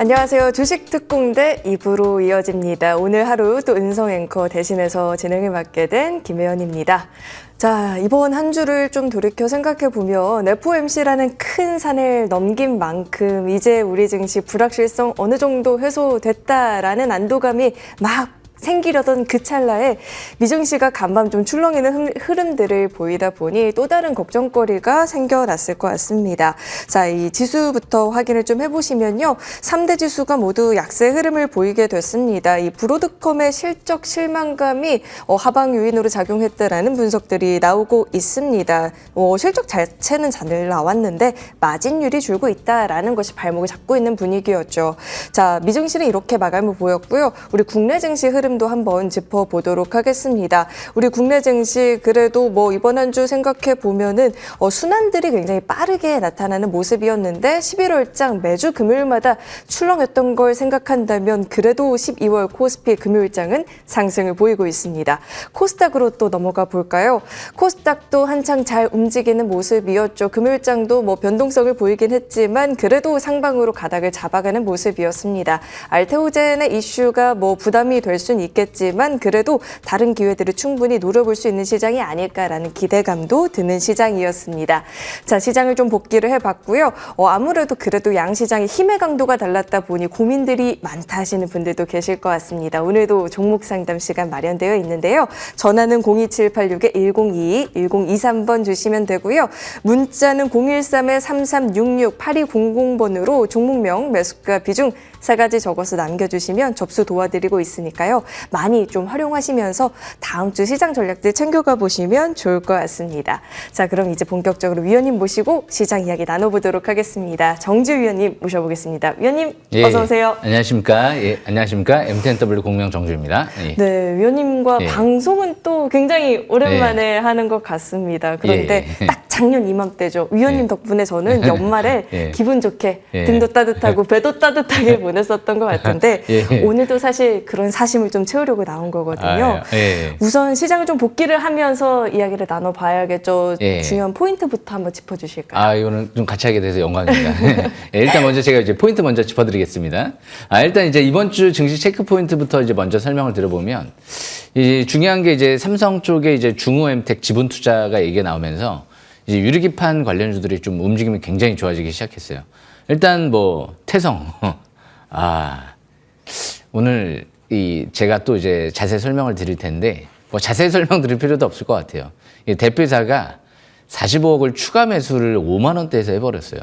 안녕하세요. 주식특공대 2부로 이어집니다. 오늘 하루 또 은성 앵커 대신해서 진행을 맡게 된 김혜연입니다. 자, 이번 한 주를 좀 돌이켜 생각해 보면 FOMC라는 큰 산을 넘긴 만큼 이제 우리 증시 불확실성 어느 정도 해소됐다라는 안도감이 막 생기려던 그 찰나에 미증시가 간밤 좀 출렁이는 흐름들을 보이다 보니 또 다른 걱정거리가 생겨났을 것 같습니다. 자, 이 지수부터 확인을 좀 해보시면요. 3대 지수가 모두 약세 흐름을 보이게 됐습니다. 이 브로드컴의 실적 실망감이 하방 요인으로 작용했다라는 분석들이 나오고 있습니다. 실적 자체는 잘 나왔는데 마진율이 줄고 있다라는 것이 발목을 잡고 있는 분위기였죠. 자, 미증시는 이렇게 마감을 보였고요. 우리 국내 증시 흐름도 한번 짚어보도록 하겠습니다. 우리 국내 증시 그래도 이번 한 주 생각해 보면은 순환들이 굉장히 빠르게 나타나는 모습이었는데 11월장 매주 금요일마다 출렁였던 걸 생각한다면 그래도 12월 코스피 금요일장은 상승을 보이고 있습니다. 코스닥으로 또 넘어가 볼까요? 코스닥도 한창 잘 움직이는 모습이었죠. 금요일장도 변동성을 보이긴 했지만 그래도 상방으로 가닥을 잡아가는 모습이었습니다. 알테오젠의 이슈가 부담이 될 수는 있겠지만 그래도 다른 기회들을 충분히 노려볼 수 있는 시장이 아닐까라는 기대감도 드는 시장이었습니다. 자, 시장을 좀 복기를 해봤고요. 아무래도 그래도 양시장의 힘의 강도가 달랐다 보니 고민들이 많다 하시는 분들도 계실 것 같습니다. 오늘도 종목 상담 시간 마련되어 있는데요. 전화는 02786-1022, 1023번 주시면 되고요. 문자는 013-3366-8200번으로 종목명, 매수가, 비중 3가지 적어서 남겨주시면 접수 도와드리고 있으니까요. 많이 좀 활용하시면서 다음 주 시장 전략들 챙겨가 보시면 좋을 것 같습니다. 자, 그럼 이제 본격적으로 위원님 모시고 시장 이야기 나눠보도록 하겠습니다. 정주 위원님 모셔보겠습니다. 위원님 어서 오세요. 안녕하십니까. 안녕하십니까. MTNW 공명 정주입니다. 네, 위원님과 방송은 또 굉장히 오랜만에 하는 것 같습니다. 그런데 딱 작년 이맘때죠. 위원님 덕분에 저는 연말에 기분 좋게 등도 따뜻하고 배도 따뜻하게 보냈었던 것 같은데 오늘도 사실 그런 사심을 좀 채우려고 나온 거거든요. 우선 시장을 좀 복기를 하면서 이야기를 나눠봐야겠죠. 중요한 포인트부터 한번 짚어주실까요? 이거는 좀 같이 하게 돼서 영광입니다. 일단 먼저 제가 이제 포인트 먼저 짚어드리겠습니다. 일단 이제 이번 주 증시 체크 포인트부터 이제 먼저 설명을 드려보면 이제 중요한 게 이제 삼성 쪽에 이제 중후엠텍 지분 투자가 얘기가 나오면서 이제 유리기판 관련주들이 좀 움직임이 굉장히 좋아지기 시작했어요. 일단 태성 오늘 제가 또 이제 자세히 설명을 드릴 텐데 자세히 설명 드릴 필요도 없을 것 같아요. 대표이사가 45억을 추가 매수를 5만 원대에서 해버렸어요.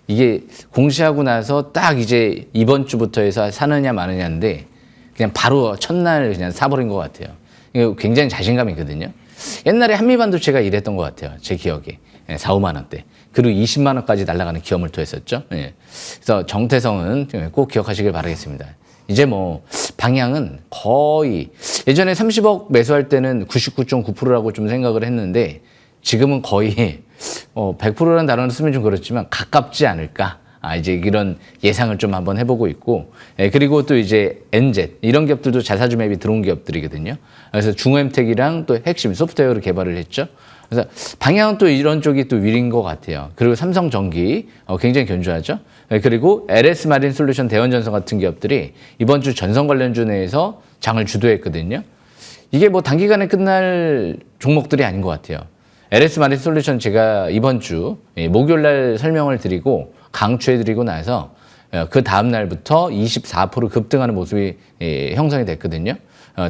이게 공시하고 나서 딱 이제 이번 주부터 해서 사느냐 마느냐인데 그냥 바로 첫날 그냥 사버린 것 같아요. 이거 굉장히 자신감이거든요. 옛날에 한미반도체가 이랬던 것 같아요. 제 기억에. 4, 5만 원대. 그리고 20만 원까지 날아가는 기업을도 했었죠. 그래서 정태성은 꼭 기억하시길 바라겠습니다. 이제 방향은 거의 예전에 30억 매수할 때는 99.9%라고 좀 생각을 했는데 지금은 거의 100%라는 단어를 쓰면 좀 그렇지만 가깝지 않을까. 이제 이런 예상을 좀 한번 해보고 있고, 그리고 또 이제 NZ 이런 기업들도 자사주 맵이 들어온 기업들이거든요. 그래서 중후엠텍이랑 또 핵심 소프트웨어를 개발을 했죠. 그래서 방향은 또 이런 쪽이 또 위인 것 같아요. 그리고 삼성전기 굉장히 견조하죠. 그리고 LS 마린 솔루션, 대원전선 같은 기업들이 이번 주 전선 관련주 내에서 장을 주도했거든요. 이게 단기간에 끝날 종목들이 아닌 것 같아요. LS 마린 솔루션 제가 이번 주 목요일 날 설명을 드리고 강추해드리고 나서 그 다음 날부터 24% 급등하는 모습이 형성이 됐거든요.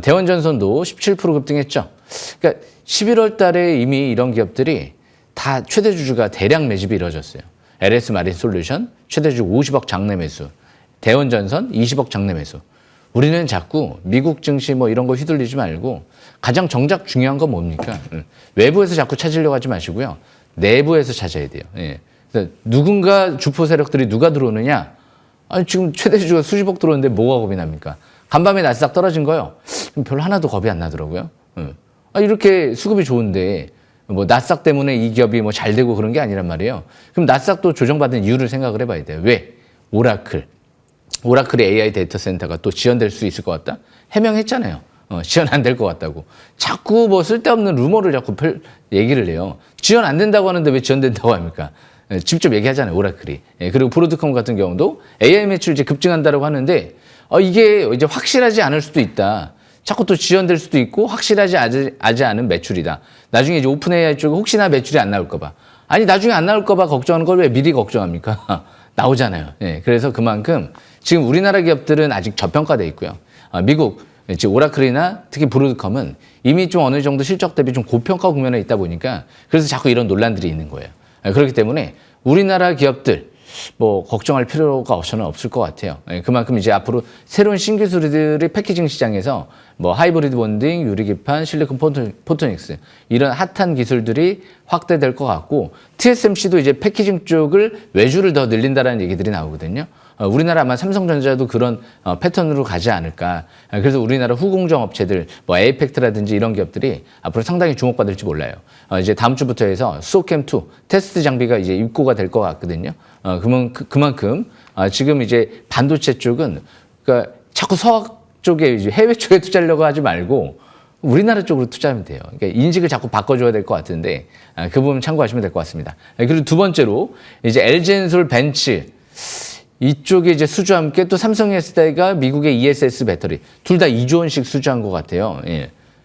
대원전선도 17% 급등했죠. 그러니까 11월 달에 이미 이런 기업들이 다 최대 주주가 대량 매집이 이루어졌어요. LS 마린 솔루션 최대 주주 50억 장내 매수, 대원전선 20억 장내 매수. 우리는 자꾸 미국 증시 이런 거 휘둘리지 말고 가장 정작 중요한 건 뭡니까? 외부에서 자꾸 찾으려고 하지 마시고요. 내부에서 찾아야 돼요. 누군가 주포 세력들이 누가 들어오느냐? 지금 최대 주주가 수십억 들어오는데 뭐가 겁이 납니까? 간밤에 나스닥 떨어진 거요. 별로 하나도 겁이 안 나더라고요. 이렇게 수급이 좋은데 나스닥 때문에 이 기업이 잘 되고 그런 게 아니란 말이에요. 그럼 나스닥도 조정받은 이유를 생각을 해봐야 돼요. 왜? 오라클의 AI 데이터 센터가 또 지연될 수 있을 것 같다? 해명했잖아요. 지연 안 될 것 같다고. 자꾸 쓸데없는 루머를 자꾸 얘기를 해요. 지연 안 된다고 하는데 왜 지연된다고 합니까? 직접 얘기하잖아요, 오라클이. 그리고 브로드컴 같은 경우도 AI 매출 이제 급증한다라고 하는데 이게 이제 확실하지 않을 수도 있다. 자꾸 또 지연될 수도 있고 확실하지 않은 매출이다. 나중에 이제 오픈 AI 쪽에 혹시나 매출이 안 나올까 봐. 아니 나중에 안 나올까 봐 걱정하는 걸 왜 미리 걱정합니까? 나오잖아요. 그래서 그만큼 지금 우리나라 기업들은 아직 저평가돼 있고요. 미국 지금 오라클이나 특히 브로드컴은 이미 좀 어느 정도 실적 대비 좀 고평가 국면에 있다 보니까 그래서 자꾸 이런 논란들이 있는 거예요. 그렇기 때문에 우리나라 기업들 뭐 걱정할 필요가 저는 없을 것 같아요. 그만큼 이제 앞으로 새로운 신기술들이 패키징 시장에서 뭐 하이브리드 본딩, 유리기판, 실리콘 포토닉스 이런 핫한 기술들이 확대될 것 같고 TSMC도 이제 패키징 쪽을 외주를 더 늘린다라는 얘기들이 나오거든요. 우리나라 아마 삼성전자도 그런 패턴으로 가지 않을까. 그래서 우리나라 후공정 업체들, 뭐 에이펙트라든지 이런 기업들이 앞으로 상당히 주목받을지 몰라요. 이제 다음 주부터 해서 수소캠2 테스트 장비가 이제 입고가 될 것 같거든요. 그만큼 지금 이제 반도체 쪽은 그러니까 자꾸 서학 쪽에 이제 해외 쪽에 투자하려고 하지 말고 우리나라 쪽으로 투자하면 돼요. 그러니까 인식을 자꾸 바꿔줘야 될 것 같은데 그 부분 참고하시면 될 것 같습니다. 그리고 두 번째로 이제 LG엔솔 벤츠 이쪽에 이제 수주와 함께 또 삼성SDI가 미국의 ESS 배터리 둘 다 2조 원씩 수주한 것 같아요.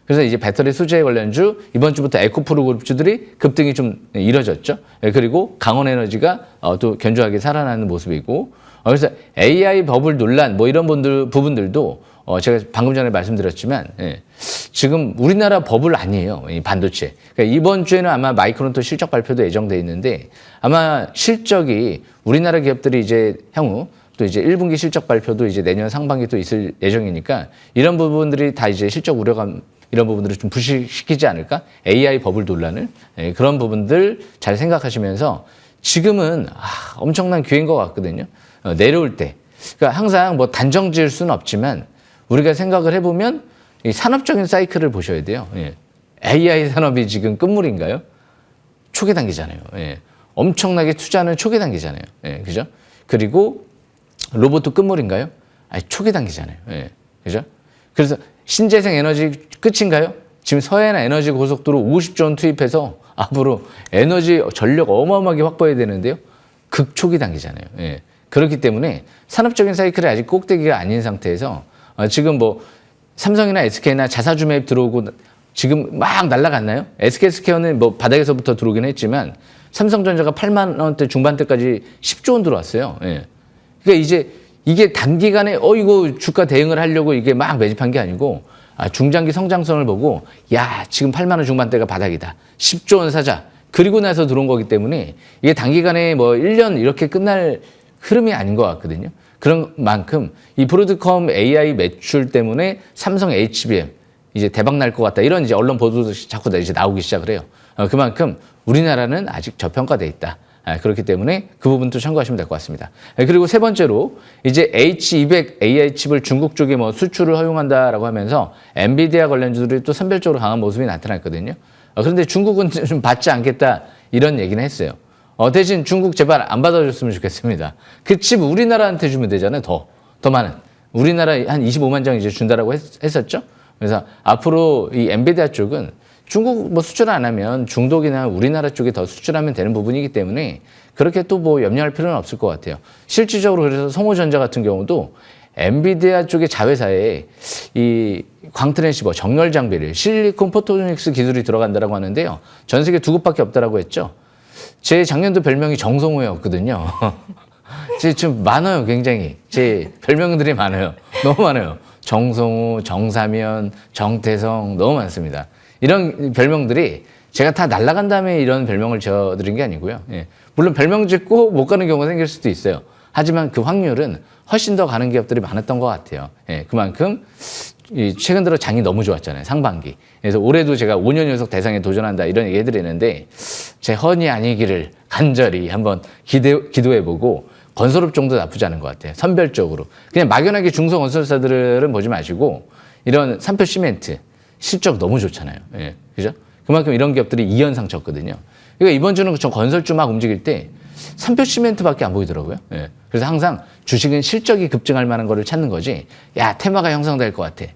그래서 이제 배터리 수주에 관련주 이번 주부터 에코프로 그룹주들이 급등이 좀 이뤄졌죠. 그리고 강원에너지가 또 견조하게 살아나는 모습이고 그래서 AI 버블 논란 뭐 이런 부분들도 제가 방금 전에 말씀드렸지만 지금 우리나라 버블 아니에요. 이 반도체. 그러니까 이번 주에는 아마 마이크론 또 실적 발표도 예정돼 있는데 아마 실적이 우리나라 기업들이 이제 향후 또 이제 1분기 실적 발표도 이제 내년 상반기 또 있을 예정이니까 이런 부분들이 다 이제 실적 우려감 이런 부분들을 좀 부식시키지 않을까? AI 버블 논란을 그런 부분들 잘 생각하시면서 지금은 엄청난 기회인 것 같거든요. 내려올 때. 그러니까 항상 뭐 단정 지을 수는 없지만 우리가 생각을 해보면 이 산업적인 사이클을 보셔야 돼요. AI 산업이 지금 끝물인가요? 초기 단계잖아요. 엄청나게 투자하는 초기 단계잖아요. 그죠? 그리고 로봇도 끝물인가요? 초기 단계잖아요. 그죠? 그래서 신재생 에너지 끝인가요? 지금 서해안 에너지 고속도로 50조 원 투입해서 앞으로 에너지 전력 어마어마하게 확보해야 되는데요. 극초기 단계잖아요. 그렇기 때문에 산업적인 사이클이 아직 꼭대기가 아닌 상태에서 지금 뭐 삼성이나 SK나 자사주 매입 들어오고 지금 막 날아갔나요? SK스퀘어는 뭐 바닥에서부터 들어오긴 했지만 삼성전자가 8만 원대 중반대까지 10조 원 들어왔어요. 그러니까 이제 이게 단기간에 이거 주가 대응을 하려고 이게 막 매집한 게 아니고 중장기 성장성을 보고 야 지금 8만 원 중반대가 바닥이다. 10조 원 사자. 그리고 나서 들어온 거기 때문에 이게 단기간에 뭐 1년 이렇게 끝날 흐름이 아닌 것 같거든요. 그런 만큼 이 브로드컴 AI 매출 때문에 삼성 HBM 이제 대박 날 것 같다. 이런 이제 언론 보도도 자꾸 이제 나오기 시작을 해요. 그만큼 우리나라는 아직 저평가돼 있다. 그렇기 때문에 그 부분도 참고하시면 될 것 같습니다. 그리고 세 번째로 이제 H200 AI 칩을 중국 쪽에 뭐 수출을 허용한다라고 하면서 엔비디아 관련주들이 또 선별적으로 강한 모습이 나타났거든요. 그런데 중국은 좀 받지 않겠다 이런 얘기는 했어요. 대신 중국 제발 안 받아줬으면 좋겠습니다. 그 칩 우리나라한테 주면 되잖아요. 더 많은. 우리나라 한 25만 장 이제 준다라고 했었죠. 그래서 앞으로 이 엔비디아 쪽은 중국 뭐 수출 안 하면 중독이나 우리나라 쪽에 더 수출하면 되는 부분이기 때문에 그렇게 또 뭐 염려할 필요는 없을 것 같아요. 실질적으로 그래서 성호전자 같은 경우도 엔비디아 쪽의 자회사에 이 광트랜시버 정렬 장비를 실리콘 포토닉스 기술이 들어간다라고 하는데요. 전 세계 2곳밖에 없다라고 했죠. 제 작년도 별명이 정성호였거든요. 제 좀 많아요, 굉장히. 제 별명들이 많아요. 너무 많아요. 정성호, 정사면, 정태성 너무 많습니다. 이런 별명들이 제가 다 날아간 다음에 이런 별명을 지어드린 게 아니고요. 물론 별명 짓고 못 가는 경우가 생길 수도 있어요. 하지만 그 확률은 훨씬 더 가는 기업들이 많았던 것 같아요. 그만큼 최근 들어 장이 너무 좋았잖아요. 상반기. 그래서 올해도 제가 5년 연속 대상에 도전한다 이런 얘기 해드리는데 제 헌이 아니기를 간절히 한번 기도해보고 건설업 정도 나쁘지 않은 것 같아요. 선별적으로. 그냥 막연하게 중소건설사들은 보지 마시고 이런 삼표 시멘트 실적 너무 좋잖아요. 그죠? 그만큼 이런 기업들이 2연상 쳤거든요. 그러니까 이번 주는 저 건설주 막 움직일 때 삼표 시멘트밖에 안 보이더라고요. 그래서 항상 주식은 실적이 급증할 만한 거를 찾는 거지. 야, 테마가 형성될 것 같아.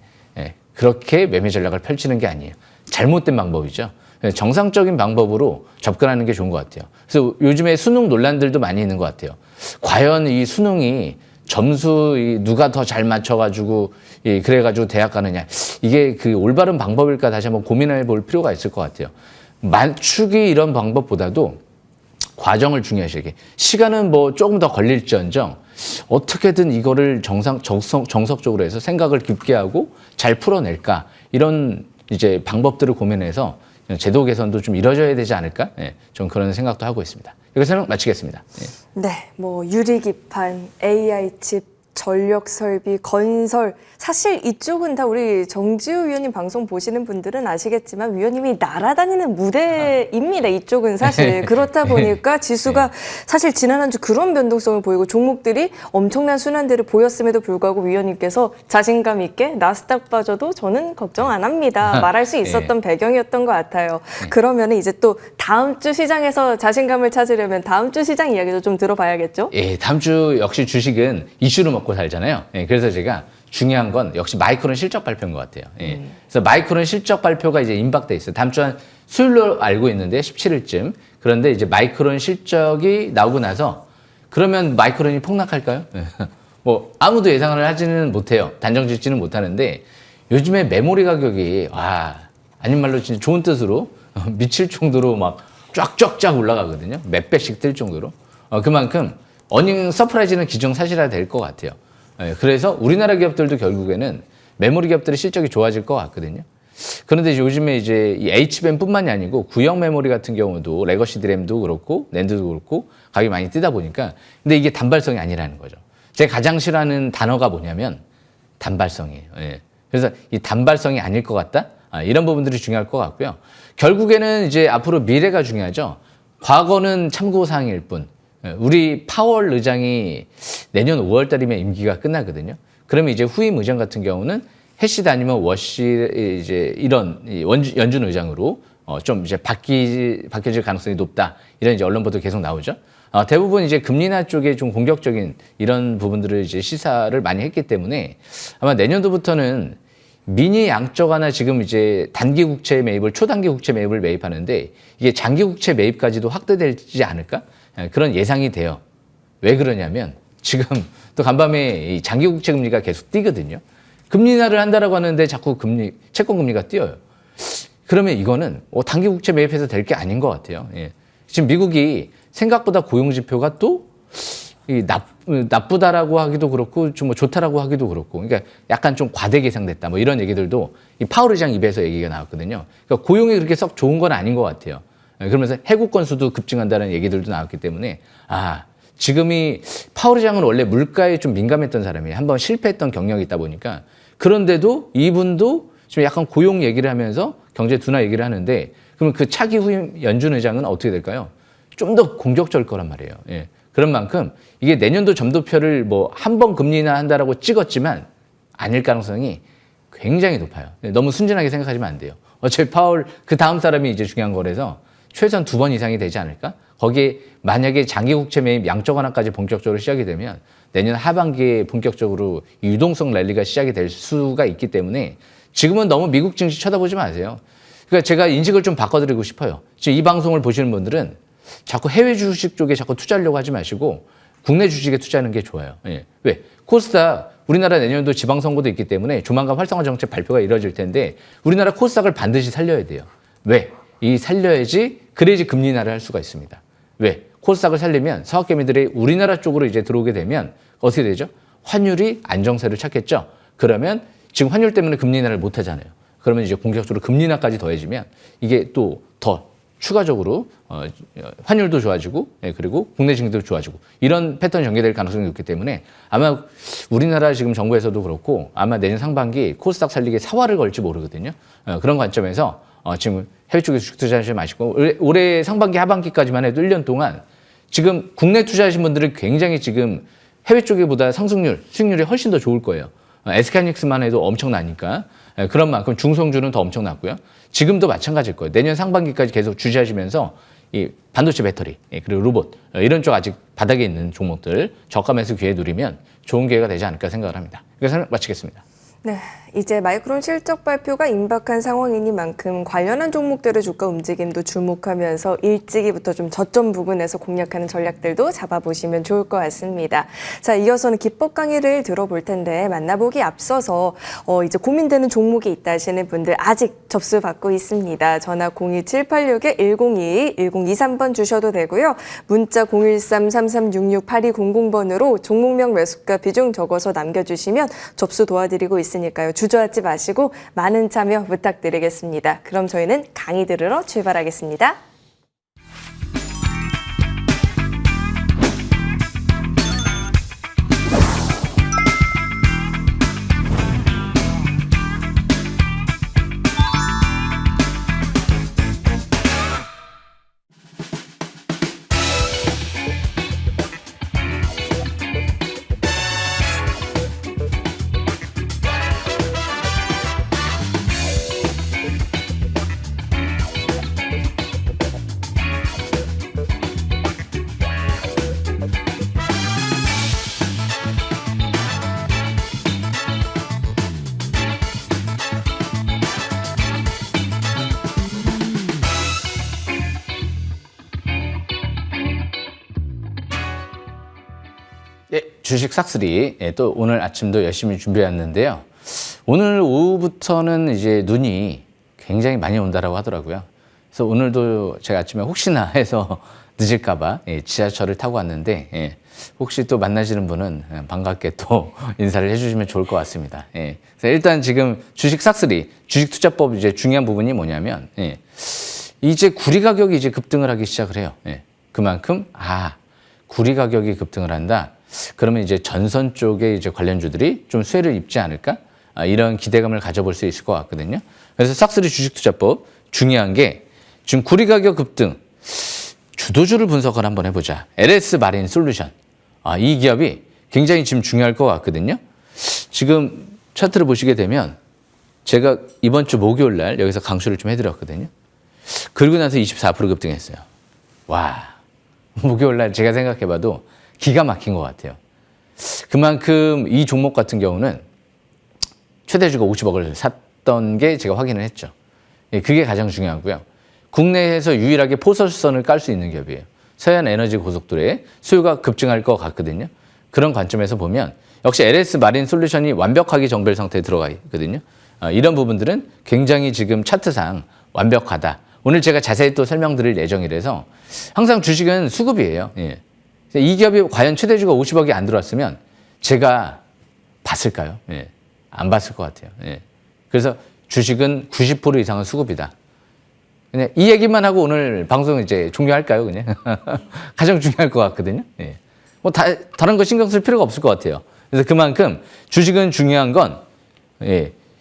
그렇게 매매 전략을 펼치는 게 아니에요. 잘못된 방법이죠. 정상적인 방법으로 접근하는 게 좋은 것 같아요. 그래서 요즘에 수능 논란들도 많이 있는 것 같아요. 과연 이 수능이 점수 누가 더 잘 맞춰가지고 그래가지고 대학 가느냐, 이게 그 올바른 방법일까 다시 한번 고민해 볼 필요가 있을 것 같아요. 맞추기 이런 방법보다도 과정을 중요하시게, 시간은 뭐 조금 더 걸릴지언정 어떻게든 이거를 정석적으로 해서 생각을 깊게 하고 잘 풀어낼까, 이런 이제 방법들을 고민해서 제도 개선도 좀 이루어져야 되지 않을까, 좀 그런 생각도 하고 있습니다. 여기서 설명 마치겠습니다. 네, 뭐 유리기판, AI 칩, 전력 설비, 건설, 사실 이쪽은 다 우리 정지우 위원님 방송 보시는 분들은 아시겠지만 위원님이 날아다니는 무대입니다. 이쪽은 사실 그렇다 보니까 지수가 사실 지난 한 주 그런 변동성을 보이고 종목들이 엄청난 순환들을 보였음에도 불구하고 위원님께서 자신감 있게 나스닥 빠져도 저는 걱정 안 합니다. 말할 수 있었던 배경이었던 것 같아요. 그러면 이제 또 다음 주 시장에서 자신감을 찾으려면 다음 주 시장 이야기도 좀 들어봐야겠죠? 예, 다음 주 역시 주식은 이슈로 먹고 살잖아요. 그래서 제가 중요한 건 역시 마이크론 실적 발표인 것 같아요. 그래서 마이크론 실적 발표가 이제 임박돼 있어요. 다음 주 한 수요일로 알고 있는데 17일쯤. 그런데 이제 마이크론 실적이 나오고 나서 그러면 마이크론이 폭락할까요? 뭐 아무도 예상을 하지는 못해요. 단정 짓지는 못하는데 요즘에 메모리 가격이 아닌 말로 진짜 좋은 뜻으로 미칠 정도로 막 쫙쫙쫙 올라가거든요. 몇 배씩 뜰 정도로. 그만큼 어닝 서프라이즈는 기정사실화 될 것 같아요. 그래서 우리나라 기업들도 결국에는 메모리 기업들의 실적이 좋아질 것 같거든요. 그런데 요즘에 이제 이 HBM뿐만이 아니고 구형 메모리 같은 경우도 레거시 드램도 그렇고 낸드도 그렇고 가격이 많이 뜨다 보니까, 근데 이게 단발성이 아니라는 거죠. 제가 가장 싫어하는 단어가 뭐냐면 단발성이에요. 그래서 이 단발성이 아닐 것 같다? 이런 부분들이 중요할 것 같고요. 결국에는 이제 앞으로 미래가 중요하죠. 과거는 참고사항일 뿐. 우리 파월 의장이 내년 5월 달이면 임기가 끝나거든요. 그러면 이제 후임 의장 같은 경우는 해시드 아니면 워시 이제 이런 연준 의장으로 좀 이제 바뀌어질 가능성이 높다. 이런 이제 언론 보도 계속 나오죠. 대부분 이제 금리 인하 쪽에 좀 공격적인 이런 부분들을 이제 시사를 많이 했기 때문에 아마 내년도부터는 미니 양적화나 지금 이제 단기 국채 매입을 초단기 국채 매입을 매입하는데 이게 장기 국채 매입까지도 확대되지 않을까? 그런 예상이 돼요. 왜 그러냐면 지금 또 간밤에 이 장기 국채 금리가 계속 뛰거든요. 금리 인하를 한다라고 하는데 자꾸 채권 금리가 뛰어요. 그러면 이거는 단기 국채 매입해서 될 게 아닌 것 같아요. 지금 미국이 생각보다 고용 지표가 또 나쁘다라고 하기도 그렇고 좀 뭐 좋다라고 하기도 그렇고, 그러니까 약간 좀 과대 계상됐다 뭐 이런 얘기들도 이 파월 의장 입에서 얘기가 나왔거든요. 그러니까 고용이 그렇게 썩 좋은 건 아닌 것 같아요. 그러면서 해고 건수도 급증한다는 얘기들도 나왔기 때문에 지금이 파월 의장은 원래 물가에 좀 민감했던 사람이에요. 한번 실패했던 경력이 있다 보니까. 그런데도 이분도 지금 약간 고용 얘기를 하면서 경제 둔화 얘기를 하는데, 그러면 그 차기 후임 연준 의장은 어떻게 될까요? 좀 더 공격적일 거란 말이에요. 그런 만큼 이게 내년도 점도표를 뭐 한 번 금리 인하 한다라고 찍었지만 아닐 가능성이 굉장히 높아요. 너무 순진하게 생각하시면 안 돼요. 어차피 파월 그 다음 사람이 이제 중요한 거라서 최소한 2번 이상이 되지 않을까? 거기에 만약에 장기 국채 매입 양적 완화까지 본격적으로 시작이 되면 내년 하반기에 본격적으로 유동성 랠리가 시작이 될 수가 있기 때문에 지금은 너무 미국 증시 쳐다보지 마세요. 그러니까 제가 인식을 좀 바꿔드리고 싶어요. 지금 이 방송을 보시는 분들은 자꾸 해외 주식 쪽에 자꾸 투자하려고 하지 마시고 국내 주식에 투자하는 게 좋아요. 왜? 코스닥 우리나라 내년도 지방선거도 있기 때문에 조만간 활성화 정책 발표가 이루어질 텐데 우리나라 코스닥을 반드시 살려야 돼요. 왜? 살려야지, 그래야지 금리 인하를 할 수가 있습니다. 왜? 코스닥을 살리면 서학개미들이 우리나라 쪽으로 이제 들어오게 되면 어떻게 되죠? 환율이 안정세를 찾겠죠. 그러면 지금 환율 때문에 금리 인하를 못 하잖아요. 그러면 이제 공격적으로 금리 인하까지 더해지면 이게 또 더 추가적으로 환율도 좋아지고 그리고 국내 증시도 좋아지고 이런 패턴이 전개될 가능성이 높기 때문에 아마 우리나라 지금 정부에서도 그렇고 아마 내년 상반기 코스닥 살리기에 사활을 걸지 모르거든요. 그런 관점에서 지금 해외 쪽에 주식 투자하시지 마시고 올해 상반기 하반기까지만 해도 1년 동안 지금 국내 투자하신 분들은 굉장히 지금 해외 쪽보다 상승률, 수익률이 훨씬 더 좋을 거예요. SK하이닉스만 해도 엄청나니까 그런 만큼 중성주는 더 엄청났고요. 지금도 마찬가지일 거예요. 내년 상반기까지 계속 주시하시면서 이 반도체 배터리 그리고 로봇 이런 쪽 아직 바닥에 있는 종목들 저가 매수 기회 누리면 좋은 기회가 되지 않을까 생각을 합니다. 그래서 마치겠습니다. 네, 이제 마이크론 실적 발표가 임박한 상황이니만큼 관련한 종목들의 주가 움직임도 주목하면서 일찍이부터 좀 저점 부근에서 공략하는 전략들도 잡아보시면 좋을 것 같습니다. 자, 이어서는 기법 강의를 들어볼 텐데 만나보기 앞서서 이제 고민되는 종목이 있다 하시는 분들 아직 접수 받고 있습니다. 전화 02786-1022, 1023번 주셔도 되고요. 문자 013-3366-8200번으로 종목명 매수가 비중 적어서 남겨주시면 접수 도와드리고 있으니까요. 주저하지 마시고 많은 참여 부탁드리겠습니다. 그럼 저희는 강의 들으러 출발하겠습니다. 예, 주식 싹쓸이. 예, 또 오늘 아침도 열심히 준비했는데요. 오늘 오후부터는 이제 눈이 굉장히 많이 온다라고 하더라고요. 그래서 오늘도 제가 아침에 혹시나 해서 늦을까봐 지하철을 타고 왔는데 혹시 또 만나시는 분은 반갑게 또 인사를 해주시면 좋을 것 같습니다. 그래서 일단 지금 주식 싹쓸이, 주식 투자법 이제 중요한 부분이 뭐냐면 이제 구리 가격이 이제 급등을 하기 시작을 해요. 그만큼 구리 가격이 급등을 한다. 그러면 이제 전선 쪽에 이제 관련주들이 좀 수혜를 입지 않을까? 이런 기대감을 가져볼 수 있을 것 같거든요. 그래서 싹쓸이 주식 투자법 중요한 게 지금 구리 가격 급등 주도주를 분석을 한번 해보자. LS 마린 솔루션. 이 기업이 굉장히 지금 중요할 것 같거든요. 지금 차트를 보시게 되면 제가 이번 주 목요일 날 여기서 강수를 좀 해드렸거든요. 그리고 나서 24% 급등했어요. 와, 목요일 날 제가 생각해봐도 기가 막힌 것 같아요. 그만큼 이 종목 같은 경우는 최대주가 50억을 샀던 게 제가 확인을 했죠. 그게 가장 중요하고요. 국내에서 유일하게 포설선을 깔 수 있는 기업이에요. 서해안 에너지 고속도로에 수요가 급증할 것 같거든요. 그런 관점에서 보면 역시 LS 마린 솔루션이 완벽하게 정벨 상태에 들어가 있거든요. 이런 부분들은 굉장히 지금 차트상 완벽하다. 오늘 제가 자세히 또 설명드릴 예정이라서 항상 주식은 수급이에요. 이 기업이 과연 최대주가 50억이 안 들어왔으면 제가 봤을까요? 안 봤을 것 같아요. 그래서 주식은 90% 이상은 수급이다. 그냥 이 얘기만 하고 오늘 방송 이제 종료할까요? 그냥 가장 중요할 것 같거든요. 뭐 다른 거 신경 쓸 필요가 없을 것 같아요. 그래서 그만큼 주식은 중요한 건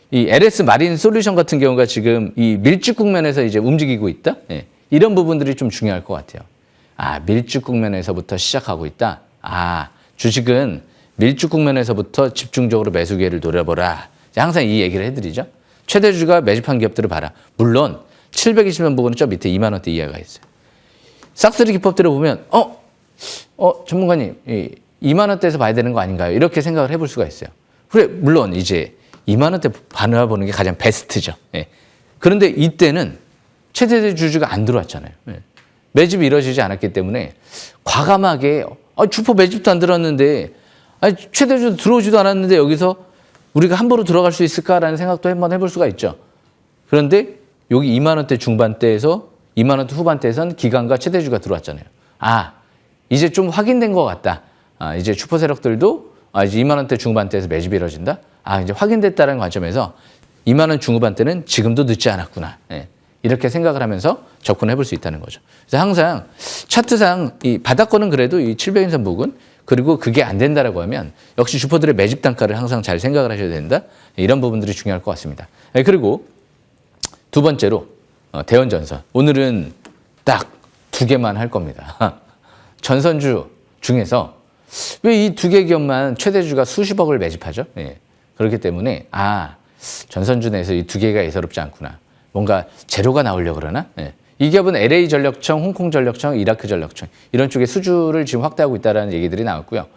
이 LS 마린 솔루션 같은 경우가 지금 이 밀집 국면에서 이제 움직이고 있다. 이런 부분들이 좀 중요할 것 같아요. 밀집 국면에서부터 시작하고 있다. 주식은 밀집 국면에서부터 집중적으로 매수 기회를 노려보라. 항상 이 얘기를 해드리죠. 최대주가 매집한 기업들을 봐라. 물론 720원 부분은 저 밑에 2만 원대 이하가 있어요. 싹쓸이 기법들을 보면 전문가님 2만 원대에서 봐야 되는 거 아닌가요? 이렇게 생각을 해볼 수가 있어요. 그래, 물론 이제 2만 원대 바라보는 게 가장 베스트죠. 그런데 이때는 최대주주가 안 들어왔잖아요. 매집이 이루어지지 않았기 때문에 과감하게 주포 매집도 안 들어왔는데 최대주 들어오지도 않았는데 여기서 우리가 함부로 들어갈 수 있을까라는 생각도 한번 해볼 수가 있죠. 그런데 여기 2만 원대 중반대에서 2만 원대 후반대에선 기관과 최대주가 들어왔잖아요. 이제 좀 확인된 것 같다. 이제 주포 세력들도 이제 2만 원대 중반대에서 매집이 이루어진다. 이제 확인됐다는 관점에서 2만 원 중후반대는 지금도 늦지 않았구나. 이렇게 생각을 하면서 접근해 볼 수 있다는 거죠. 그래서 항상 차트상 이 바닥권은 그래도 이 700인선 부근 그리고 그게 안 된다라고 하면 역시 주포들의 매집 단가를 항상 잘 생각을 하셔야 된다. 이런 부분들이 중요할 것 같습니다. 그리고 두 번째로 대원전선. 오늘은 딱 두 개만 할 겁니다. 전선주 중에서 왜 이 두 개 기업만 최대주가 수십억을 매집하죠? 그렇기 때문에 전선주 내에서 이 두 개가 예사롭지 않구나. 뭔가 재료가 나오려고 그러나? 이 기업은 LA 전력청, 홍콩 전력청, 이라크 전력청 이런 쪽에 수주를 지금 확대하고 있다는 얘기들이 나왔고요.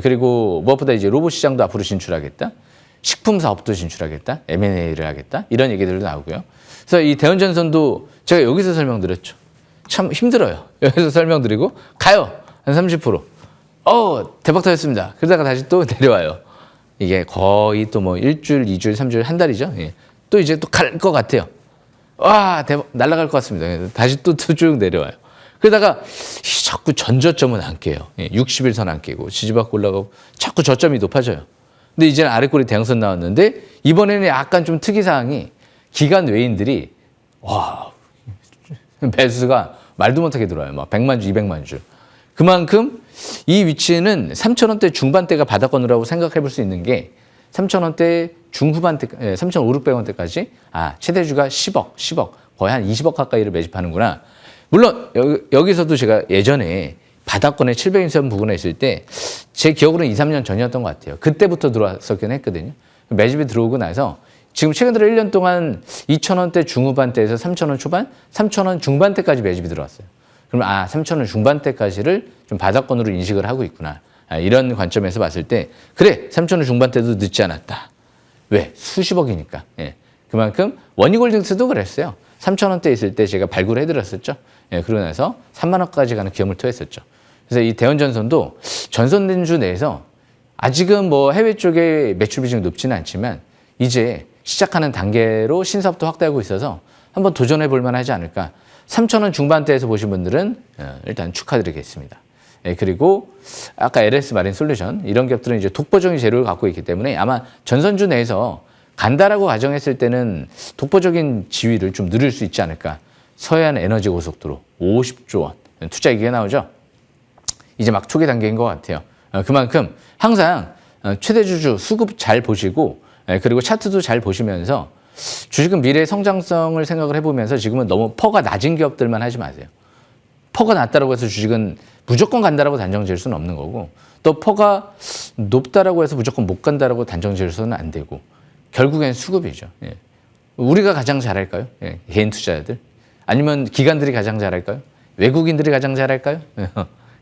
그리고 무엇보다 이제 로봇 시장도 앞으로 진출하겠다. 식품 사업도 진출하겠다, M&A를 하겠다 이런 얘기들도 나오고요. 그래서 이 대원전선도 제가 여기서 설명드렸죠. 참 힘들어요. 여기서 설명드리고 가요 한 30%. 대박 터졌습니다. 그러다가 다시 또 내려와요. 이게 거의 또 뭐 일주일, 2주일, 3주일, 한 달이죠. 예. 또 이제 또 갈 것 같아요. 와, 대박, 날아갈 것 같습니다. 다시 또 쭉 내려와요. 그러다가 자꾸 전저점은 안 깨요. 60일선 안 깨고 지지받고 올라가고 자꾸 저점이 높아져요. 근데 이제는 아래꼬리 대형선 나왔는데 이번에는 약간 좀 특이사항이 기관 외인들이 매수가 말도 못하게 들어와요. 막 100만 주, 200만 주. 그만큼 이 위치는 3,000원대 중반대가 바닥권이라고 생각해 볼 수 있는 게 3,000원대 중후반대, 3,500원대까지 최대주가 10억 거의 한 20억 가까이를 매집하는구나. 물론 여기서도 제가 예전에 바닥권의 700인선 부근에 있을 때 제 기억으로는 2, 3년 전이었던 것 같아요. 그때부터 들어왔었긴 했거든요. 매집이 들어오고 나서 지금 최근 들어 1년 동안 2,000원대 중후반대에서 3,000원 초반, 3,000원 중반대까지 매집이 들어왔어요. 그러면 3,000원 중반대까지를 좀 바닥권으로 인식을 하고 있구나. 이런 관점에서 봤을 때 그래 3,000원 중반대도 늦지 않았다. 왜? 수십억이니까. 예. 그만큼 원희골딩스도 그랬어요. 3,000원대 있을 때 제가 발굴을 해드렸었죠. 예, 그러고 나서 3만 원까지 가는 기염을 토했었죠. 그래서 이 대원전선도 전선den주 내에서 아직은 뭐 해외 쪽에 매출 비중이 높지는 않지만 이제 시작하는 단계로 신사업도 확대하고 있어서 한번 도전해 볼 만하지 않을까. 3,000원 중반대에서 보신 분들은 일단 축하드리겠습니다. 예, 그리고 아까 LS 마린 솔루션 이런 기업들은 이제 독보적인 재료를 갖고 있기 때문에 아마 전선주 내에서 간다라고 가정했을 때는 독보적인 지위를 좀 누릴 수 있지 않을까. 서해안 에너지 고속도로 50조 원 투자 얘기가 나오죠. 이제 막 초기 단계인 것 같아요. 그만큼 항상 최대주주 수급 잘 보시고 그리고 차트도 잘 보시면서 주식은 미래 성장성을 생각을 해보면서 지금은 너무 퍼가 낮은 기업들만 하지 마세요. 퍼가 낮다라고 해서 주식은 무조건 간다라고 단정 지을 수는 없는 거고 또 퍼가 높다라고 해서 무조건 못 간다라고 단정 지을 수는 안 되고 결국엔 수급이죠. 예. 우리가 가장 잘할까요? 예. 개인 투자자들? 아니면 기관들이 가장 잘할까요? 외국인들이 가장 잘할까요?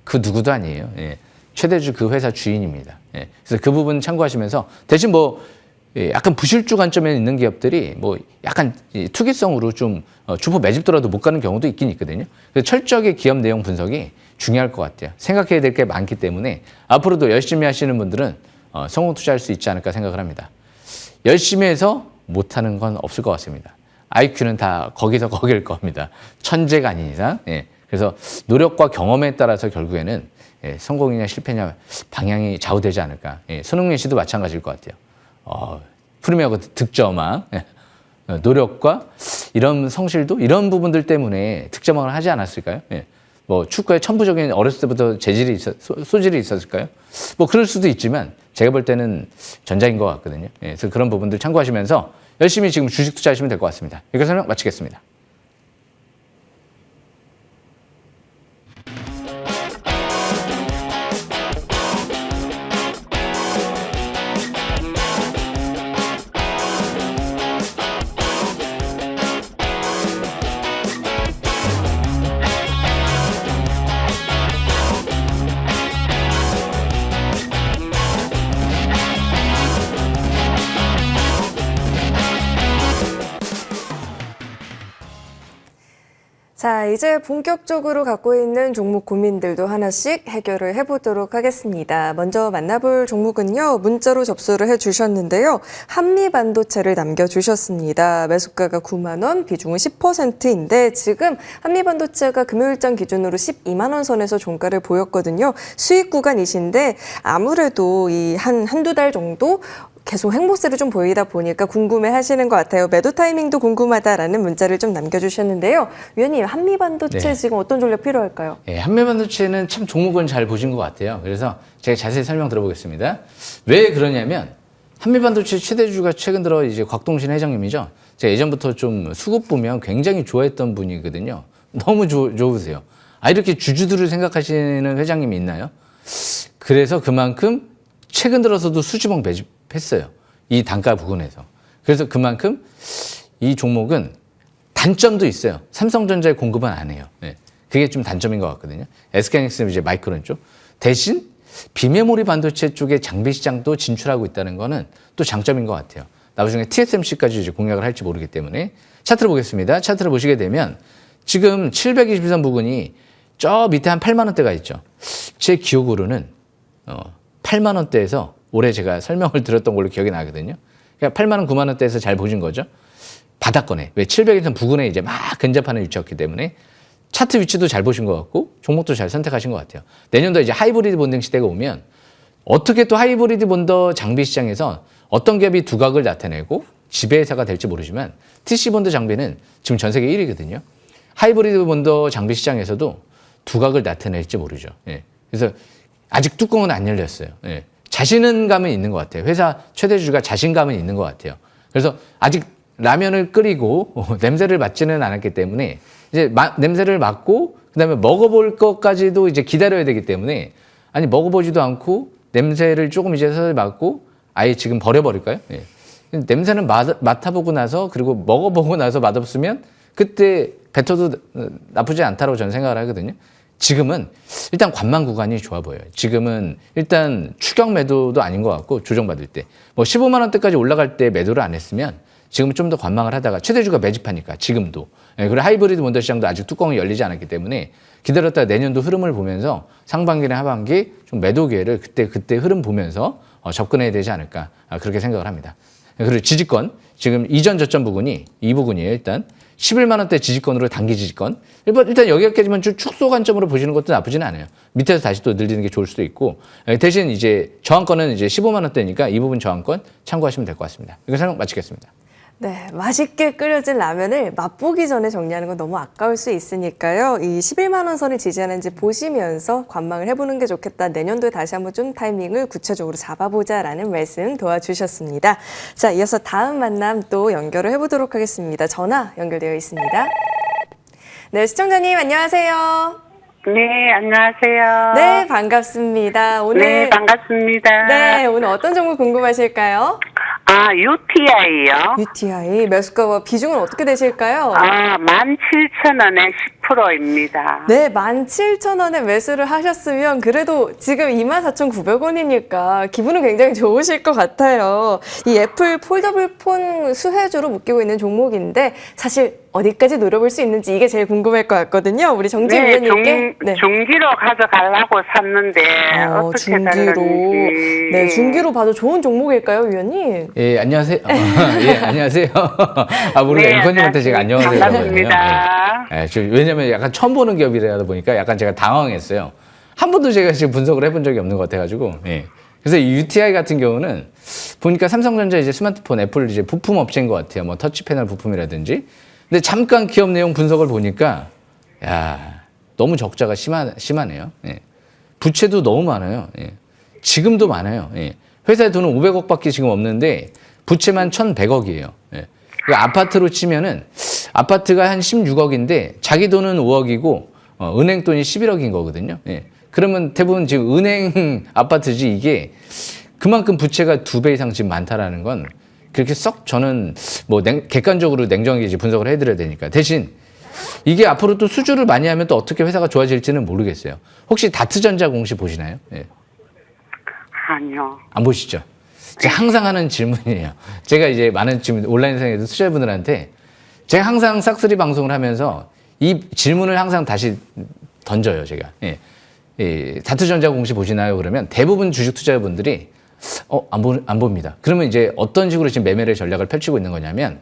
그 누구도 아니에요. 예. 최대주 그 회사 주인입니다. 예. 그래서 그 부분 참고하시면서 대신 뭐 약간 부실주 관점에 있는 기업들이 뭐 약간 투기성으로 좀 주포 매집더라도 못 가는 경우도 있긴 있거든요. 그래서 철저하게 기업 내용 분석이 중요할 것 같아요. 생각해야 될 게 많기 때문에 앞으로도 열심히 하시는 분들은 성공 투자할 수 있지 않을까 생각을 합니다. 열심히 해서 못하는 건 없을 것 같습니다. IQ는 다 거기서 거길 겁니다. 천재가 아닌 이상. 예. 그래서 노력과 경험에 따라서 결국에는 성공이냐 실패냐 방향이 좌우되지 않을까. 예. 손흥민 씨도 마찬가지일 것 같아요. 프리미어가 득점왕, 노력과 이런 성실도 이런 부분들 때문에 득점왕을 하지 않았을까요? 예. 뭐 축구에 천부적인 어렸을 때부터 소질이 있었을까요? 뭐 그럴 수도 있지만 제가 볼 때는 전자인 것 같거든요. 예. 그래서 그런 부분들 참고하시면서 열심히 지금 주식 투자하시면 될 것 같습니다. 여기서 설명 마치겠습니다. 자, 이제 본격적으로 갖고 있는 종목 고민들도 하나씩 해결을 해보도록 하겠습니다. 먼저 만나볼 종목은요, 문자로 접수를 해주셨는데요. 한미반도체를 남겨주셨습니다. 매수가가 9만 원, 비중은 10%인데 지금 한미반도체가 금요일장 기준으로 12만 원 선에서 종가를 보였거든요. 수익 구간이신데 아무래도 이 한두 달 정도 계속 행보세를 좀 보이다 보니까 궁금해 하시는 것 같아요. 매도 타이밍도 궁금하다라는 문자를 좀 남겨주셨는데요. 위원님, 한미반도체 네. 지금 어떤 전략 필요할까요? 예, 한미반도체는 참 종목은 잘 보신 것 같아요. 그래서 제가 자세히 설명 들어보겠습니다. 왜 그러냐면 한미반도체 최대주가 최근 들어 이제 곽동신 회장님이죠. 제가 예전부터 좀 수급 보면 굉장히 좋아했던 분이거든요. 너무 좋으세요. 이렇게 주주들을 생각하시는 회장님이 있나요? 그래서 그만큼 최근 들어서도 수십억 매집했어요. 이 단가 부근에서. 그래서 그만큼 이 종목은 단점도 있어요. 삼성전자의 공급은 안 해요. 네. 그게 좀 단점인 것 같거든요. SK하이닉스는 이제 마이크론 쪽. 대신 비메모리 반도체 쪽에 장비 시장도 진출하고 있다는 거는 또 장점인 것 같아요. 나중에 TSMC까지 이제 공략을 할지 모르기 때문에 차트를 보겠습니다. 차트를 보시게 되면 지금 723 부근이 저 밑에 한 8만 원대가 있죠. 제 기억으로는 8만 원대에서 올해 제가 설명을 드렸던 걸로 기억이 나거든요. 그러니까 8만 원, 9만 원대에서 잘 보신 거죠. 바닥권에 왜 723 부근에 이제 막 근접하는 위치였기 때문에 차트 위치도 잘 보신 것 같고 종목도 잘 선택하신 것 같아요. 내년도 이제 하이브리드 본딩 시대가 오면 어떻게 또 하이브리드 본더 장비 시장에서 어떤 기업이 두각을 나타내고 지배회사가 될지 모르지만 TC 본더 장비는 지금 전 세계 1위거든요. 하이브리드 본더 장비 시장에서도 두각을 나타낼지 모르죠. 예. 그래서 아직 뚜껑은 안 열렸어요. 예. 자신감은 있는 것 같아요. 회사 최대 주주가 자신감은 있는 것 같아요. 그래서 아직 라면을 끓이고 냄새를 맡지는 않았기 때문에 이제 냄새를 맡고 그다음에 먹어볼 것까지도 이제 기다려야 되기 때문에 아니 먹어보지도 않고 냄새를 조금 이제 서서히 맡고 아예 지금 버려버릴까요? 예. 냄새는 맡아보고 나서 그리고 먹어보고 나서 맛없으면 그때 뱉어도 나쁘지 않다고 저는 생각을 하거든요. 지금은 일단 관망 구간이 좋아 보여요. 지금은 일단 추격 매도도 아닌 것 같고 조정받을 때 뭐 15만 원대까지 올라갈 때 매도를 안 했으면 지금 좀 더 관망을 하다가 최대주가 매집하니까 지금도 예, 그리고 하이브리드 본더 시장도 아직 뚜껑이 열리지 않았기 때문에 기다렸다가 내년도 흐름을 보면서 상반기나 하반기 좀 매도 기회를 그때 흐름 보면서 접근해야 되지 않을까 그렇게 생각을 합니다. 그리고 지지권 지금 이전 저점 부근이 이 부분이에요. 일단 11만 원대 지지권으로 단기 지지권. 일단 여기까지만 축소 관점으로 보시는 것도 나쁘지는 않아요. 밑에서 다시 또 늘리는 게 좋을 수도 있고 대신 이제 저항권은 이제 15만 원대니까 이 부분 저항권 참고하시면 될 것 같습니다. 이거 설명 마치겠습니다. 네, 맛있게 끓여진 라면을 맛보기 전에 정리하는 건 너무 아까울 수 있으니까요. 이 11만 원 선을 지지하는지 보시면서 관망을 해보는 게 좋겠다. 내년도에 다시 한번 좀 타이밍을 구체적으로 잡아보자라는 말씀 도와주셨습니다. 자, 이어서 다음 만남 또 연결을 해보도록 하겠습니다. 전화 연결되어 있습니다. 네, 시청자님 안녕하세요. 네, 안녕하세요. 네, 반갑습니다. 오늘 네, 반갑습니다. 네, 오늘 어떤 종목 궁금하실까요? 아, UTI요? UTI 매수가와 비중은 어떻게 되실까요? 아, 17,000원에 10%입니다. 네, 17,000원에 매수를 하셨으면 그래도 지금 24,900원이니까 기분은 굉장히 좋으실 것 같아요. 이 애플 폴더블 폰 수혜주로 묶이고 있는 종목인데 사실 어디까지 노려볼 수 있는지 이게 제일 궁금할 것 같거든요. 우리 정진 네, 위원님께. 중기로 가져가려고 샀는데 어떻게 중기로. 달랐는지. 네, 중기로 봐도 좋은 종목일까요, 위원님? 예, 안녕하세요. 예, 안녕하세요. 아, 모르겠 네, 앵커님한테 제가 안녕하세요. 반갑습니다. 예, 왜냐면 약간 처음 보는 기업이라다 보니까 약간 제가 당황했어요. 한 번도 제가 지금 분석을 해본 적이 없는 것 같아가지고. 예. 그래서 이 UTI 같은 경우는 보니까 삼성전자 이제 스마트폰, 애플 이제 부품 업체인 것 같아요. 뭐 터치 패널 부품이라든지. 근데 잠깐 기업 내용 분석을 보니까, 야, 너무 적자가 심하네요. 예. 부채도 너무 많아요. 예. 지금도 많아요. 예. 회사에 돈은 500억밖에 지금 없는데 부채만 1,100억이에요. 예. 그러니까 아파트로 치면은 아파트가 한 16억인데 자기 돈은 5억이고 은행 돈이 11억인 거거든요. 예. 그러면 대부분 지금 은행 아파트지 이게 그만큼 부채가 2배 이상 지금 많다라는 건 그렇게 썩 저는 뭐 객관적으로 냉정하게 이제 분석을 해드려야 되니까 대신 이게 앞으로 또 수주를 많이 하면 또 어떻게 회사가 좋아질지는 모르겠어요. 혹시 다트전자 공시 보시나요? 예. 아니요. 안 보시죠? 제가 항상 하는 질문이에요. 제가 이제 많은 지금 온라인상에서 투자자분들한테 제가 항상 싹쓸이 방송을 하면서 이 질문을 항상 다시 던져요, 제가. 예. 예. 다트전자 공시 보시나요? 그러면 대부분 주식 투자자분들이 안 봅니다. 그러면 이제 어떤 식으로 지금 매매의 전략을 펼치고 있는 거냐면,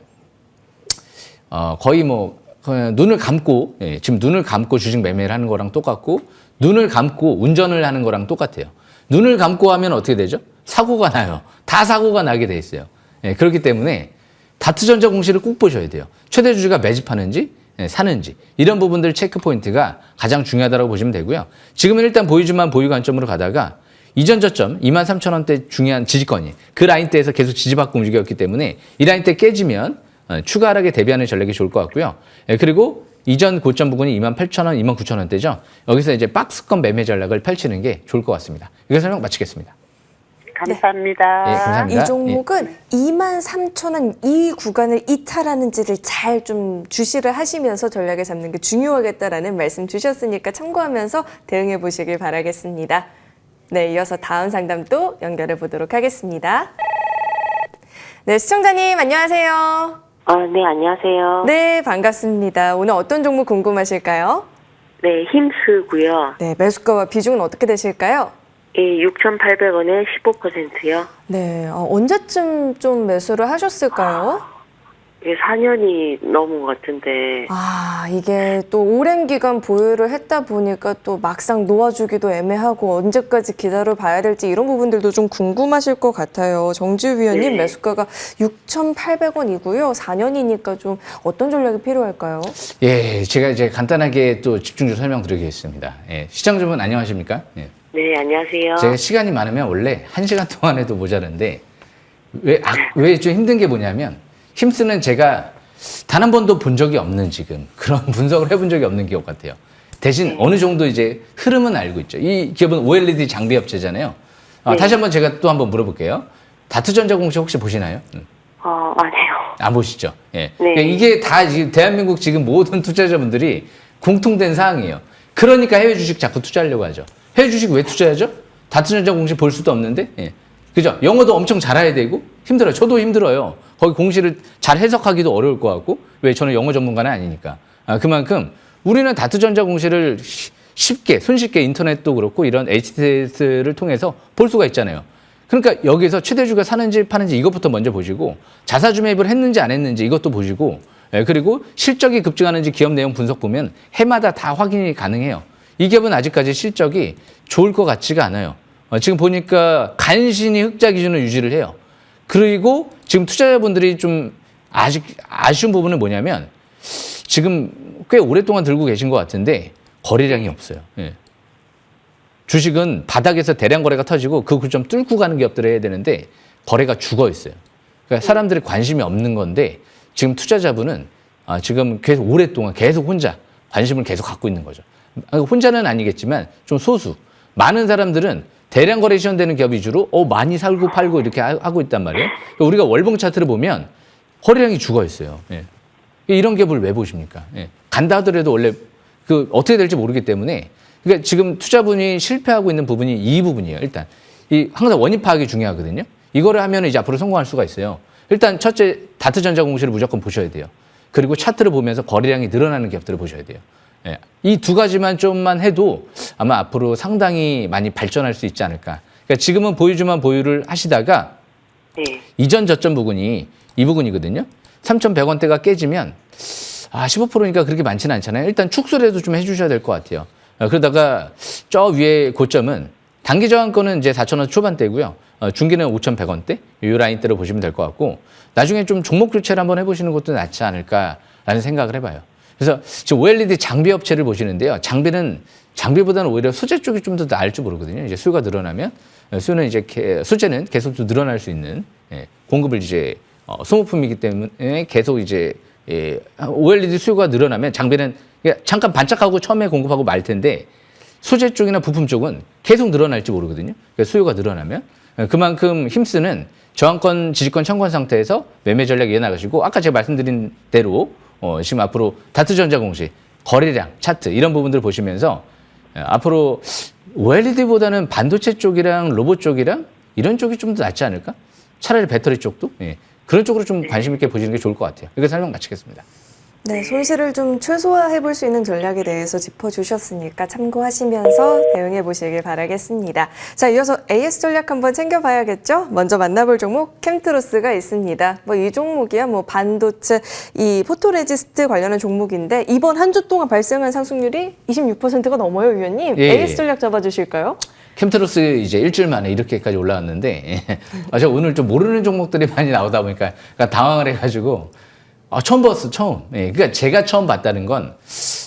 거의 뭐, 눈을 감고, 예, 지금 눈을 감고 주식 매매를 하는 거랑 똑같고, 눈을 감고 운전을 하는 거랑 똑같아요. 눈을 감고 하면 어떻게 되죠? 사고가 나요. 다 사고가 나게 돼 있어요. 예, 그렇기 때문에 다트전자 공시를 꼭 보셔야 돼요. 최대 주주가 매집하는지, 예, 사는지 이런 부분들 체크 포인트가 가장 중요하다고 보시면 되고요. 지금은 일단 보유주만 보유 관점으로 가다가 이전 저점 23,000원대 중요한 지지권이 그 라인대에서 계속 지지받고 움직였기 때문에 이 라인대 깨지면 추가 하락에 대비하는 전략이 좋을 것 같고요. 예, 그리고 이전 고점 부분이 28,000원, 29,000원대죠. 여기서 이제 박스권 매매 전략을 펼치는 게 좋을 것 같습니다. 이거 설명 마치겠습니다. 감사합니다. 예, 감사합니다. 이 종목은 23,000원 이 구간을 이탈하는지를 잘 좀 주시를 하시면서 전략을 잡는 게 중요하겠다라는 말씀 주셨으니까 참고하면서 대응해 보시길 바라겠습니다. 네, 이어서 다음 상담도 연결해 보도록 하겠습니다. 네, 시청자님 안녕하세요. 네, 안녕하세요. 네, 반갑습니다. 오늘 어떤 종목 궁금하실까요? 네, 힘쓰고요. 네, 매수가와 비중은 어떻게 되실까요? 예, 6,800원에 15%요. 네, 언제쯤 좀 매수를 하셨을까요? 예, 4년이 넘은 것 같은데. 아, 이게 또 오랜 기간 보유를 했다 보니까 또 막상 놓아주기도 애매하고 언제까지 기다려 봐야 될지 이런 부분들도 좀 궁금하실 것 같아요. 정지우 위원님 네. 매수가가 6,800원이고요. 4년이니까 좀 어떤 전략이 필요할까요? 예, 제가 이제 간단하게 또 집중적으로 설명드리겠습니다. 예, 시청자분 안녕하십니까? 예. 네, 안녕하세요. 제가 시간이 많으면 원래 1시간 동안 해도 모자란데 왜 좀 힘든 게 뭐냐면 힘쓰는 제가 단 한 번도 본 적이 없는 지금 그런 분석을 해본 적이 없는 기업 같아요. 대신 어느 정도 이제 흐름은 알고 있죠. 이 기업은 OLED 장비 업체잖아요. 네. 다시 한번 제가 또 한번 물어볼게요. 다트전자 공시 혹시 보시나요? 아니요. 안 보시죠? 예. 네. 그러니까 이게 다 지금 대한민국 지금 모든 투자자분들이 공통된 사항이에요. 그러니까 해외 주식 자꾸 투자하려고 하죠. 해외 주식 왜 투자하죠? 다트전자 공시 볼 수도 없는데, 예. 그죠? 영어도 엄청 잘해야 되고 힘들어요. 저도 힘들어요. 거기 공시를 잘 해석하기도 어려울 것 같고, 왜 저는 영어 전문가는 아니니까. 그만큼 우리는 다트전자 공시를 쉽게, 손쉽게 인터넷도 그렇고 이런 HTS를 통해서 볼 수가 있잖아요. 그러니까 여기서 최대주가 사는지 파는지 이것부터 먼저 보시고 자사주 매입을 했는지 안 했는지 이것도 보시고, 그리고 실적이 급증하는지 기업 내용 분석 보면 해마다 다 확인이 가능해요. 이 기업은 아직까지 실적이 좋을 것 같지가 않아요. 지금 보니까 간신히 흑자 기준을 유지를 해요. 그리고 지금 투자자분들이 좀 아쉬운 부분은 뭐냐면 지금 꽤 오랫동안 들고 계신 것 같은데 거래량이 없어요. 예. 주식은 바닥에서 대량 거래가 터지고 그걸 좀 뚫고 가는 기업들을 해야 되는데 거래가 죽어 있어요. 그러니까 사람들이 관심이 없는 건데 지금 투자자분은 지금 계속 오랫동안 계속 혼자 관심을 계속 갖고 있는 거죠. 혼자는 아니겠지만 좀 소수. 많은 사람들은 대량 거래 시전되는 기업 위주로 많이 살고 팔고 이렇게 하고 있단 말이에요. 그러니까 우리가 월봉 차트를 보면 거래량이 죽어 있어요. 예. 이런 기업을 왜 보십니까? 예. 간다 하더라도 원래 어떻게 될지 모르기 때문에 그러니까 지금 투자분이 실패하고 있는 부분이 이 부분이에요. 일단 항상 원인 파악이 중요하거든요. 이거를 하면 이제 앞으로 성공할 수가 있어요. 일단 첫째 다트전자 공시를 무조건 보셔야 돼요. 그리고 차트를 보면서 거래량이 늘어나는 기업들을 보셔야 돼요. 예. 이 두 가지만 좀만 해도 아마 앞으로 상당히 많이 발전할 수 있지 않을까. 그러니까 지금은 보유주만 보유를 하시다가 네. 이전 저점 부분이 이 부분이거든요. 3,100원대가 깨지면 15%니까 그렇게 많지는 않잖아요. 일단 축소라도 좀 해주셔야 될 것 같아요. 그러다가 저 위에 고점은 단기 저항권은 이제 4,000원 초반대고요. 중기는 5,100원대 이 라인대로 보시면 될 것 같고 나중에 좀 종목 교체를 한번 해보시는 것도 낫지 않을까라는 생각을 해봐요. 그래서 지금 OLED 장비 업체를 보시는데요. 장비보다는 오히려 소재 쪽이 좀 더 나을 줄 모르거든요. 이제 수요가 늘어나면 수제는 계속 좀 늘어날 수 있는 공급을 이제 소모품이기 때문에 계속 이제 OLED 수요가 늘어나면 장비는 잠깐 반짝하고 처음에 공급하고 말 텐데 소재 쪽이나 부품 쪽은 계속 늘어날지 모르거든요. 그러니까 수요가 늘어나면 그만큼 힘쓰는 저항권, 지지권, 청권 상태에서 매매 전략 이어나가시고 아까 제가 말씀드린 대로 지금 앞으로 다트전자 공시, 거래량, 차트 이런 부분들을 보시면서 앞으로 OLED보다는 반도체 쪽이랑 로봇 쪽이랑 이런 쪽이 좀 더 낫지 않을까? 차라리 배터리 쪽도 그런 쪽으로 좀 관심 있게 보시는 게 좋을 것 같아요. 이렇게 설명 마치겠습니다. 네, 손실을 좀 최소화해 볼 수 있는 전략에 대해서 짚어주셨으니까 참고하시면서 대응해 보시길 바라겠습니다. 자, 이어서 AS 전략 한번 챙겨봐야겠죠? 먼저 만나볼 종목 캠트로스가 있습니다. 이 종목이야 반도체 이 포토레지스트 관련한 종목인데 이번 한 주 동안 발생한 상승률이 26%가 넘어요, 위원님. 예. AS 전략 잡아주실까요? 캠트로스 이제 일주일 만에 이렇게까지 올라왔는데 제가 오늘 좀 모르는 종목들이 많이 나오다 보니까 당황을 해가지고 처음 봤어, 처음. 그러니까 제가 처음 봤다는 건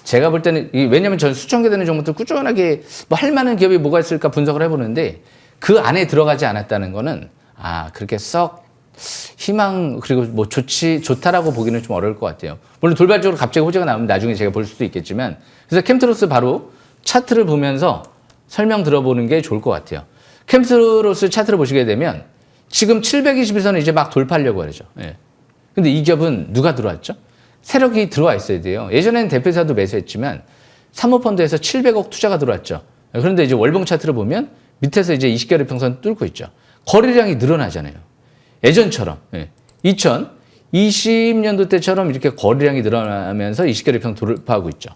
제가 볼 때는 왜냐면 저는 수천 개 되는 종목들 꾸준하게 할 만한 기업이 뭐가 있을까 분석을 해보는데 그 안에 들어가지 않았다는 거는 그렇게 썩 희망 그리고 좋다라고 보기는 좀 어려울 것 같아요. 물론 돌발적으로 갑자기 호재가 나오면 나중에 제가 볼 수도 있겠지만 그래서 캠트로스 바로 차트를 보면서 설명 들어보는 게 좋을 것 같아요. 캠트로스 차트를 보시게 되면 지금 721선을 이제 막 돌파하려고 하죠. 근데 이 기업은 누가 들어왔죠? 세력이 들어와 있어야 돼요. 예전에는 대표사도 매수했지만 사모펀드에서 700억 투자가 들어왔죠. 그런데 이제 월봉 차트를 보면 밑에서 이제 20개월 이평선 뚫고 있죠. 거래량이 늘어나잖아요. 예전처럼. 예. 2020년도 때처럼 이렇게 거래량이 늘어나면서 20개월 이평 돌파하고 있죠.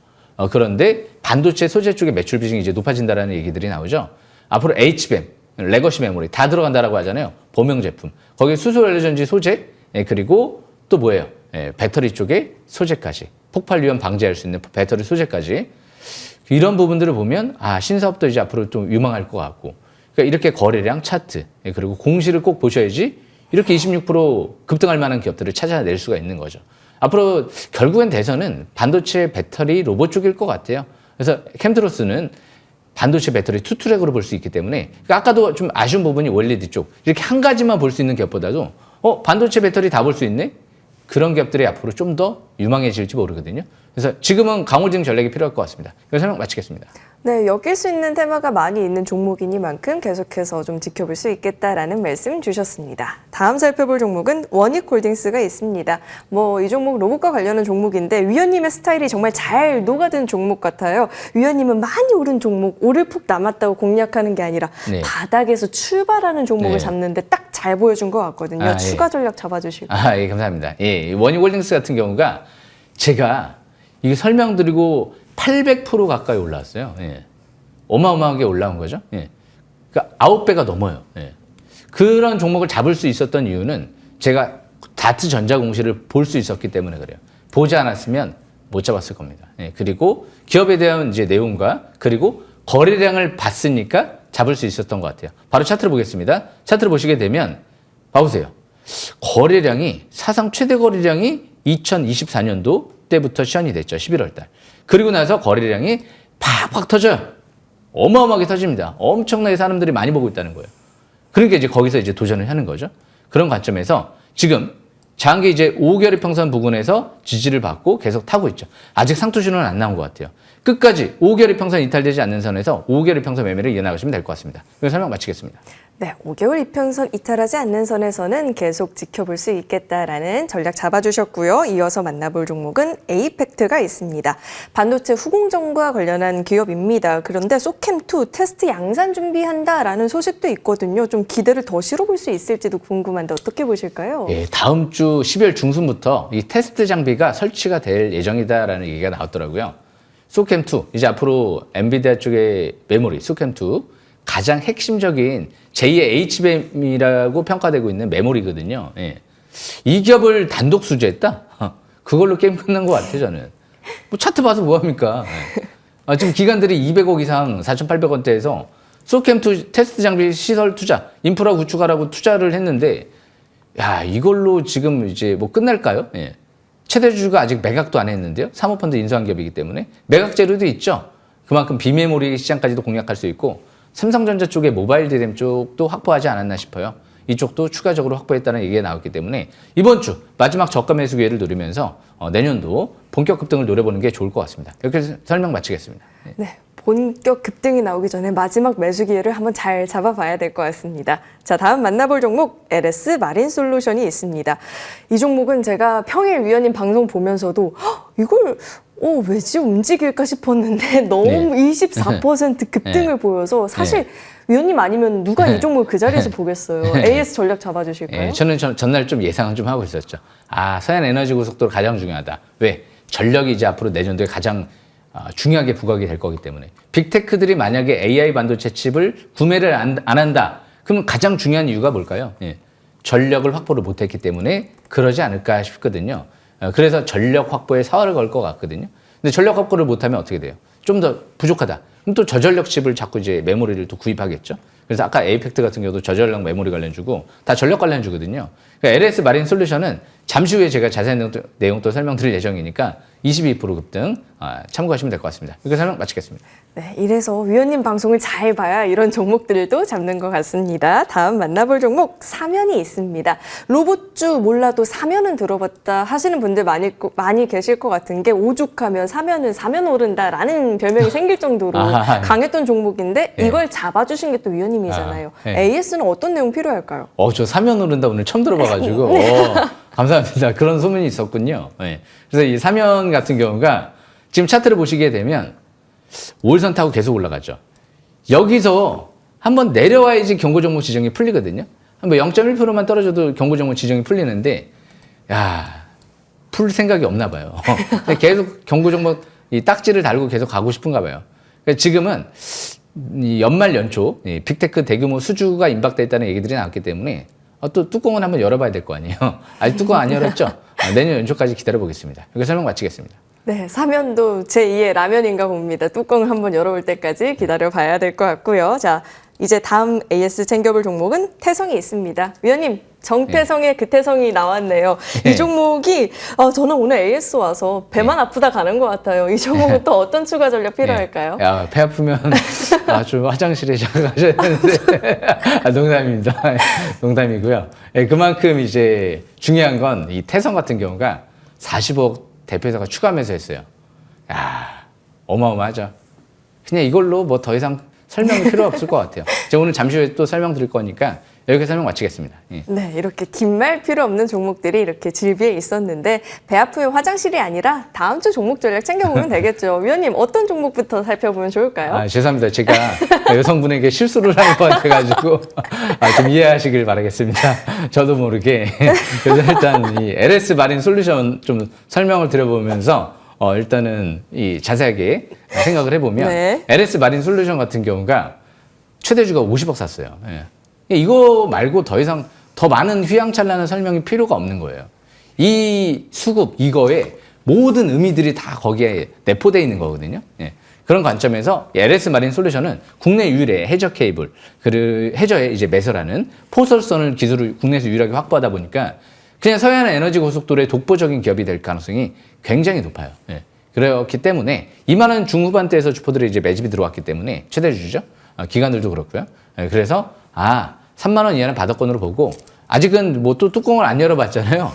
그런데 반도체 소재 쪽의 매출 비중이 이제 높아진다라는 얘기들이 나오죠. 앞으로 HBM, 레거시 메모리 다 들어간다라고 하잖아요. 범용 제품. 거기에 수소 연료전지 소재, 그리고 또 뭐예요? 배터리 쪽의 소재까지. 폭발 위험 방지할 수 있는 배터리 소재까지. 이런 부분들을 보면 신사업도 이제 앞으로 좀 유망할 것 같고. 그러니까 이렇게 거래량 차트, 그리고 공시를 꼭 보셔야지 이렇게 26% 급등할 만한 기업들을 찾아낼 수가 있는 거죠. 앞으로 결국엔 대선은 반도체 배터리 로봇 쪽일 것 같아요. 그래서 캠트로스는 반도체 배터리 투트랙으로 볼 수 있기 때문에 그러니까 아까도 좀 아쉬운 부분이 원리드 쪽 이렇게 한 가지만 볼 수 있는 기업보다도 반도체 배터리 다 볼 수 있네? 그런 기업들이 앞으로 좀 더 유망해질지 모르거든요. 그래서 지금은 강홀딩 전략이 필요할 것 같습니다. 그래서 설명 마치겠습니다. 네, 엮일 수 있는 테마가 많이 있는 종목이니만큼 계속해서 좀 지켜볼 수 있겠다라는 말씀 주셨습니다. 다음 살펴볼 종목은 원익홀딩스가 있습니다. 이 종목 로봇과 관련한 종목인데 위원님의 스타일이 정말 잘 녹아든 종목 같아요. 위원님은 많이 오른 종목, 오를 푹 남았다고 공략하는 게 아니라 네. 바닥에서 출발하는 종목을 네. 잡는데 딱 잘 보여준 것 같거든요. 추가 전략 잡아주실까요? 예, 감사합니다. 예, 원익홀딩스 같은 경우가 제가 이게 설명드리고 800% 가까이 올라왔어요. 예. 어마어마하게 올라온 거죠. 예. 그러니까 9배가 넘어요. 예. 그런 종목을 잡을 수 있었던 이유는 제가 다트 전자공시를 볼 수 있었기 때문에 그래요. 보지 않았으면 못 잡았을 겁니다. 예. 그리고 기업에 대한 이제 내용과 그리고 거래량을 봤으니까 잡을 수 있었던 것 같아요. 바로 차트를 보겠습니다. 차트를 보시게 되면 봐보세요. 거래량이 사상 최대 거래량이 2024년도 때부터 시연이 됐죠. 11월 달. 그리고 나서 거래량이 팍팍 터져요. 어마어마하게 터집니다. 엄청나게 사람들이 많이 보고 있다는 거예요. 그러니까 이제 거기서 이제 도전을 하는 거죠. 그런 관점에서 지금 장기 이제 5개월 이평선 부근에서 지지를 받고 계속 타고 있죠. 아직 상투 신호는 안 나온 것 같아요. 끝까지 5개월 이평선 이탈되지 않는 선에서 5개월 이평선 매매를 이어나가시면 될 것 같습니다. 그래서 설명 마치겠습니다. 네, 5개월 이평선 이탈하지 않는 선에서는 계속 지켜볼 수 있겠다라는 전략 잡아주셨고요. 이어서 만나볼 종목은 에이펙트가 있습니다. 반도체 후공정과 관련한 기업입니다. 그런데 소캠2 테스트 양산 준비한다라는 소식도 있거든요. 좀 기대를 더 실어볼 수 있을지도 궁금한데 어떻게 보실까요? 예, 다음 주 12월 중순부터 이 테스트 장비가 설치가 될 예정이다라는 얘기가 나왔더라고요. 소캠2, 이제 앞으로 엔비디아 쪽의 메모리 소캠2 가장 핵심적인 제2의 HBM이라고 평가되고 있는 메모리거든요. 예. 이 기업을 단독 수주했다? 그걸로 게임 끝난 것 같아요, 저는. 차트 봐서 뭐합니까? 예. 지금 기관들이 200억 이상 4,800원대에서 소캠2 테스트 장비 시설 투자, 인프라 구축하라고 투자를 했는데, 이걸로 지금 이제 끝날까요? 예. 최대주주가 아직 매각도 안 했는데요. 사모펀드 인수한 기업이기 때문에. 매각 재료도 있죠. 그만큼 비메모리 시장까지도 공략할 수 있고, 삼성전자 쪽의 모바일 디램 쪽도 확보하지 않았나 싶어요. 이쪽도 추가적으로 확보했다는 얘기가 나왔기 때문에 이번 주 마지막 저가 매수 기회를 노리면서 내년도 본격 급등을 노려보는 게 좋을 것 같습니다. 이렇게 설명 마치겠습니다. 네, 본격 급등이 나오기 전에 마지막 매수 기회를 한번 잘 잡아봐야 될 것 같습니다. 자, 다음 만나볼 종목 LS 마린솔루션이 있습니다. 이 종목은 제가 평일 위원님 방송 보면서도 이걸 왜지 움직일까 싶었는데 너무 네. 24% 급등을 보여서 사실 위원님 아니면 누가 이 종목을 그 자리에서 보겠어요. AS 전략 잡아주실까요? 네, 저는 전날 좀 예상을 좀 하고 있었죠. 서해안에너지 고속도로 가장 중요하다. 왜? 전력이 이제 앞으로 내년도에 가장 중요하게 부각이 될 거기 때문에. 빅테크들이 만약에 AI 반도체 칩을 구매를 안 한다. 그럼 가장 중요한 이유가 뭘까요? 예. 전력을 확보를 못했기 때문에 그러지 않을까 싶거든요. 그래서 전력 확보에 사활을 걸 것 같거든요. 근데 전력 확보를 못하면 어떻게 돼요? 좀 더 부족하다. 그럼 또 저전력 칩을 자꾸 이제 메모리를 또 구입하겠죠. 그래서 아까 에이펙트 같은 경우도 저전력 메모리 관련주고 다 전력 관련주거든요. 그러니까 LS 마린 솔루션은 잠시 후에 제가 자세한 내용 또 설명드릴 예정이니까 22% 급등 참고하시면 될 것 같습니다. 이렇게 설명 마치겠습니다. 네, 이래서 위원님 방송을 잘 봐야 이런 종목들도 잡는 것 같습니다. 다음 만나볼 종목 사면이 있습니다. 로봇주 몰라도 사면은 들어봤다 하시는 분들 많이 계실 것 같은 게 오죽하면 사면은 사면 오른다라는 별명이 생길 정도로 강했던 종목인데 이걸 잡아주신 게 또 위원님이잖아요. AS는 어떤 내용 필요할까요? 저 사면 오른다 오늘 처음 들어봐가지고 감사합니다. 그런 소문이 있었군요. 네. 그래서 이 사면 같은 경우가 지금 차트를 보시게 되면 5일선 타고 계속 올라가죠. 여기서 한번 내려와야지 경고 종목 지정이 풀리거든요. 한번 0.1%만 떨어져도 경고 종목 지정이 풀리는데, 야, 풀 생각이 없나 봐요. 계속 경고 종목 이 딱지를 달고 계속 가고 싶은가 봐요. 그러니까 지금은 이 연말 연초 이 빅테크 대규모 수주가 임박돼 있다는 얘기들이 나왔기 때문에 또 뚜껑은 한번 열어봐야 될 거 아니에요. 아직 뚜껑 안 열었죠? 내년 연초까지 기다려보겠습니다. 여기 설명 마치겠습니다. 네, 사면도 제2의 라면인가 봅니다. 뚜껑을 한번 열어볼 때까지 기다려봐야 될 것 같고요. 자, 이제 다음 AS 챙겨볼 종목은 태성이 있습니다. 위원님, 정태성의 그 태성이 나왔네요. 이 종목이 저는 오늘 AS 와서 배만 아프다 가는 것 같아요. 이 종목은 또 어떤 추가 전략 필요할까요? 야, 배 아프면 좀 화장실에 잠깐 가셔야 되는데 농담입니다. 농담이고요. 그만큼 이제 중요한 건 이 태성 같은 경우가 40억 대표이사가 추가 매수했어요. 야, 어마어마하죠. 그냥 이걸로 뭐 더 이상 설명이 필요 없을 것 같아요. 제가 오늘 잠시 후에 또 설명드릴 거니까 여기서 설명 마치겠습니다. 예. 네, 이렇게 긴 말 필요 없는 종목들이 이렇게 질비해 있었는데 배 아프면 화장실이 아니라 다음 주 종목 전략 챙겨보면 되겠죠. 위원님, 어떤 종목부터 살펴보면 좋을까요? 죄송합니다. 제가 여성분에게 실수를 한 것 같아가지고 좀 이해하시길 바라겠습니다. 저도 모르게. 그래서 일단 이 LS 마린 솔루션 좀 설명을 드려보면서 일단은 이 자세하게 생각을 해보면 네. LS 마린 솔루션 같은 경우가 최대주가 50억 샀어요. 예. 이거 말고 더 이상 더 많은 휘황찬란한 설명이 필요가 없는 거예요. 이 수급 이거에 모든 의미들이 다 거기에 내포되어 있는 거거든요. 예. 그런 관점에서 LS 마린 솔루션은 국내 유일의 해저 케이블, 그리고 해저에 이제 매설하는 포설선을 기술을 국내에서 유일하게 확보하다 보니까 그냥 서해안 에너지 고속도로의 독보적인 기업이 될 가능성이 굉장히 높아요. 예. 그렇기 때문에 2만 원 중후반대에서 주포들이 이제 매집이 들어왔기 때문에 최대주주죠. 기관들도 그렇고요. 예. 그래서 3만 원 이하는 바닥권으로 보고 아직은 뭐 또 뚜껑을 안 열어봤잖아요.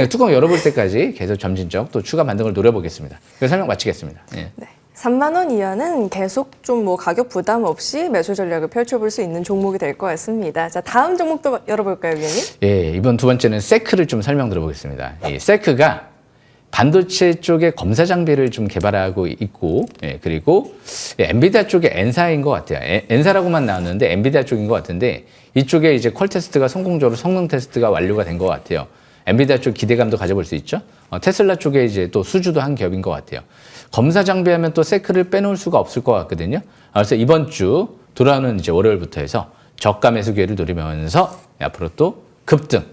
뚜껑 열어볼 때까지 계속 점진적 또 추가 반등을 노려보겠습니다. 그래서 설명 마치겠습니다. 예. 네. 3만 원 이하는 계속 좀 뭐 가격 부담 없이 매수 전략을 펼쳐볼 수 있는 종목이 될 것 같습니다. 자, 다음 종목도 열어볼까요, 위원님? 예, 이번 두 번째는 세크를 좀 설명드려보겠습니다. 이 세크가 반도체 쪽에 검사 장비를 좀 개발하고 있고, 예, 그리고 엔비디아 쪽에 N사인 것 같아요. N사라고만 나왔는데 엔비디아 쪽인 것 같은데 이쪽에 이제 퀄 테스트가 성공적으로 성능 테스트가 완료가 된 것 같아요. 엔비디아 쪽 기대감도 가져볼 수 있죠. 테슬라 쪽에 이제 또 수주도 한 기업인 것 같아요. 검사 장비하면 또 세크를 빼놓을 수가 없을 것 같거든요. 그래서 이번 주 돌아오는 이제 월요일부터 해서 저가 매수 기회를 노리면서 앞으로 또 급등,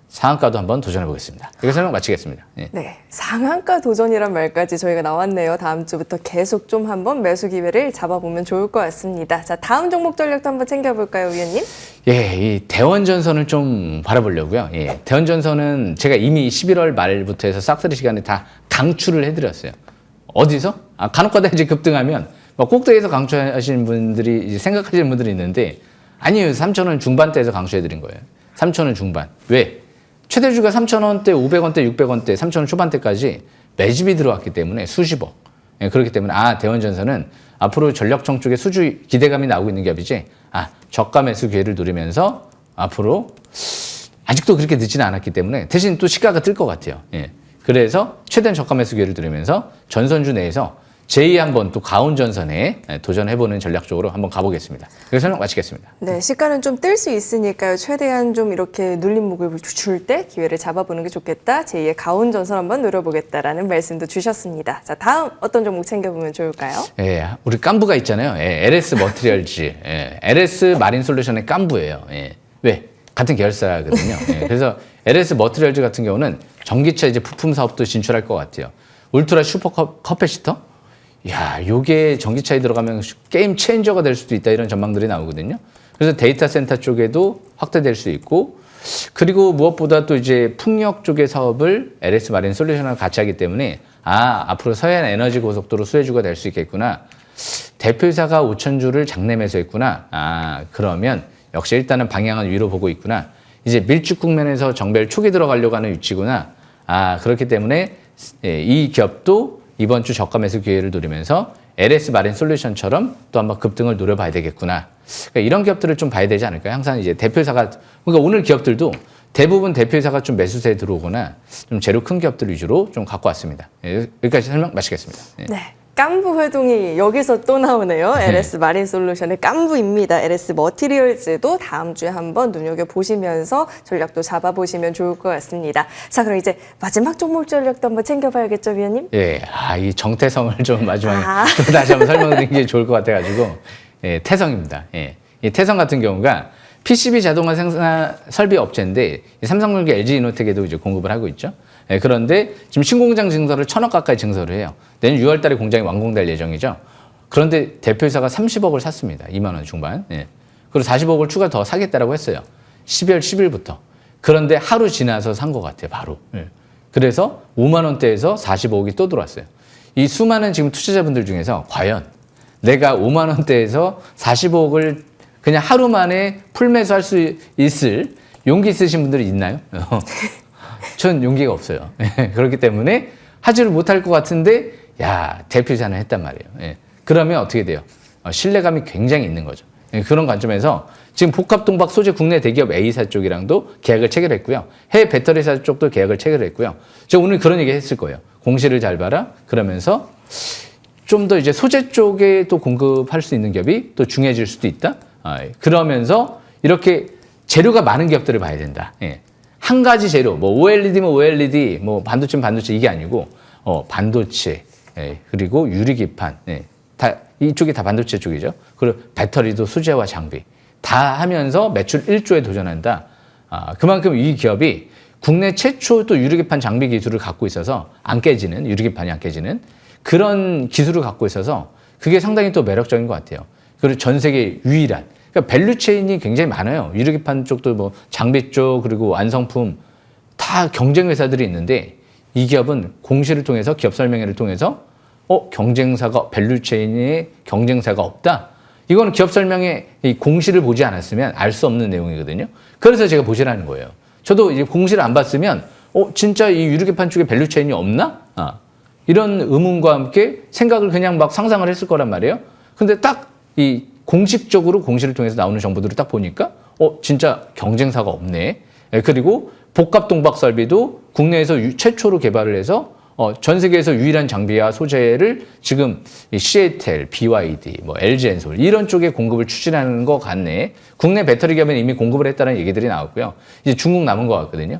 상한가도 한번 도전해 보겠습니다. 여기서 설명 마치겠습니다. 예. 네, 상한가 도전이란 말까지 저희가 나왔네요. 다음 주부터 계속 좀 한번 매수 기회를 잡아보면 좋을 것 같습니다. 자, 다음 종목 전략도 한번 챙겨볼까요, 위원님? 예, 이 대원전선을 좀 바라보려고요. 예, 대원전선은 제가 이미 11월 말부터 해서 싹쓸이 시간에 다 강추를 해드렸어요. 어디서? 간혹가다 이제 급등하면 꼭대기에서 강추하시는 분들이 이제 생각하시는 분들이 있는데 아니에요. 3,000원 중반대에서 강추해드린 거예요. 3,000원 중반. 왜? 최대주가 3,000원대, 500원대, 600원대, 3,000원 초반대까지 매집이 들어왔기 때문에 수십억. 예, 그렇기 때문에 대원전선은 앞으로 전력청 쪽에 수주 기대감이 나오고 있는 기업이지 저가 매수 기회를 노리면서 앞으로 아직도 그렇게 늦지는 않았기 때문에 대신 또 시가가 뜰 것 같아요. 예. 그래서 최대한 저가 매수 기회를 노리면서 전선주 내에서 제2 한번 또 가온전선에 도전해보는 전략적으로 한번 가보겠습니다. 그래서 설명 마치겠습니다. 네, 시가는 좀 뜰 수 있으니까요. 최대한 좀 이렇게 눌림목을 줄 때 기회를 잡아보는 게 좋겠다. 제2의 가온전선 한번 노려보겠다라는 말씀도 주셨습니다. 자, 다음 어떤 종목 챙겨보면 좋을까요? 예, 우리 깐부가 있잖아요. 예, LS 머티리얼즈, LS 마린 솔루션의 깐부예요. 예. 왜? 같은 계열사거든요. 예, 그래서 LS 머티리얼즈 같은 경우는 전기차 이제 부품 사업도 진출할 것 같아요. 울트라 슈퍼 커패시터? 야, 요게 전기차에 들어가면 게임 체인저가 될 수도 있다 이런 전망들이 나오거든요. 그래서 데이터 센터 쪽에도 확대될 수 있고, 그리고 무엇보다 또 이제 풍력 쪽의 사업을 LS 마린 솔루션과 같이 하기 때문에 앞으로 서해안 에너지 고속도로 수혜주가 될 수 있겠구나. 대표이사가 5,000주를 장내 매수했구나. 그러면 역시 일단은 방향은 위로 보고 있구나. 이제 밀집 국면에서 정배를 초기 들어가려고 하는 위치구나. 그렇기 때문에 이 기업도 이번 주 저가 매수 기회를 노리면서 LS 마린 솔루션처럼 또 한번 급등을 노려봐야 되겠구나. 그러니까 이런 기업들을 좀 봐야 되지 않을까요? 항상 이제 대표이사가, 그러니까 오늘 기업들도 대부분 대표이사가 좀 매수세에 들어오거나 좀 재료 큰 기업들 위주로 좀 갖고 왔습니다. 여기까지 설명 마치겠습니다. 네. 깐부 회동이 여기서 또 나오네요. LS 마린 솔루션의 깐부입니다. LS 머티리얼즈도 다음 주에 한번 눈여겨보시면서 전략도 잡아보시면 좋을 것 같습니다. 자, 그럼 이제 마지막 종목 전략도 한번 챙겨봐야겠죠, 위원님? 예, 이 정태성을 좀 마지막에 아. 또 다시 한번 설명드리는 게 좋을 것 같아가지고, 예, 태성입니다. 예. 이 태성 같은 경우가 PCB 자동화 생산 설비 업체인데 삼성전기, LG이노텍에도 이제 공급을 하고 있죠. 예, 그런데 지금 신공장 증설을 1,000억 가까이 증설을 해요. 내년 6월 달에 공장이 완공될 예정이죠. 그런데 대표이사가 30억을 샀습니다. 2만 원 중반. 예. 그리고 40억을 추가 더 사겠다라고 했어요. 12월 10일부터. 그런데 하루 지나서 산 것 같아요. 바로. 예. 그래서 5만 원대에서 45억이 또 들어왔어요. 이 수많은 지금 투자자분들 중에서 과연 내가 5만 원대에서 45억을 그냥 하루 만에 풀매수할 수 있을 용기 있으신 분들이 있나요? 전 용기가 없어요. 그렇기 때문에 하지를 못할 것 같은데 야, 대표이사는 했단 말이에요. 예. 그러면 어떻게 돼요? 신뢰감이 굉장히 있는 거죠. 예, 그런 관점에서 지금 복합동박 소재 국내 대기업 A사 쪽이랑도 계약을 체결했고요. 해외 배터리사 쪽도 계약을 체결했고요. 제가 오늘 그런 얘기 했을 거예요. 공시를 잘 봐라. 그러면서 좀 더 이제 소재 쪽에 또 공급할 수 있는 기업이 또 중요해질 수도 있다. 그러면서 이렇게 재료가 많은 기업들을 봐야 된다. 예. 한 가지 재료, 뭐 OLED면 OLED, 뭐 반도체면 반도체 이게 아니고 반도체, 예. 그리고 유리기판, 예. 다 이쪽이 다 반도체 쪽이죠. 그리고 배터리도 소재와 장비 다 하면서 매출 1조에 도전한다. 그만큼 이 기업이 국내 최초 또 유리기판 장비 기술을 갖고 있어서 안 깨지는, 유리기판이 안 깨지는 그런 기술을 갖고 있어서 그게 상당히 또 매력적인 것 같아요. 그리고 전 세계 유일한, 그러니까 밸류체인이 굉장히 많아요. 유리기판 쪽도 뭐 장비 쪽 그리고 완성품 다 경쟁 회사들이 있는데 이 기업은 공시를 통해서 기업 설명회를 통해서 경쟁사가 밸류체인에 경쟁사가 없다. 이거는 기업 설명회 이 공시를 보지 않았으면 알 수 없는 내용이거든요. 그래서 제가 보시라는 거예요. 저도 이제 공시를 안 봤으면 진짜 이 유리기판 쪽에 밸류체인이 없나? 이런 의문과 함께 생각을 그냥 막 상상을 했을 거란 말이에요. 근데 딱 이 공식적으로 공시를 통해서 나오는 정보들을 딱 보니까 진짜 경쟁사가 없네. 그리고 복합동박 설비도 국내에서 최초로 개발을 해서 전 세계에서 유일한 장비와 소재를 지금 CATL, BYD, 뭐 LG엔솔 이런 쪽에 공급을 추진하는 것 같네. 국내 배터리 기업은 이미 공급을 했다는 얘기들이 나왔고요. 이제 중국 남은 것 같거든요.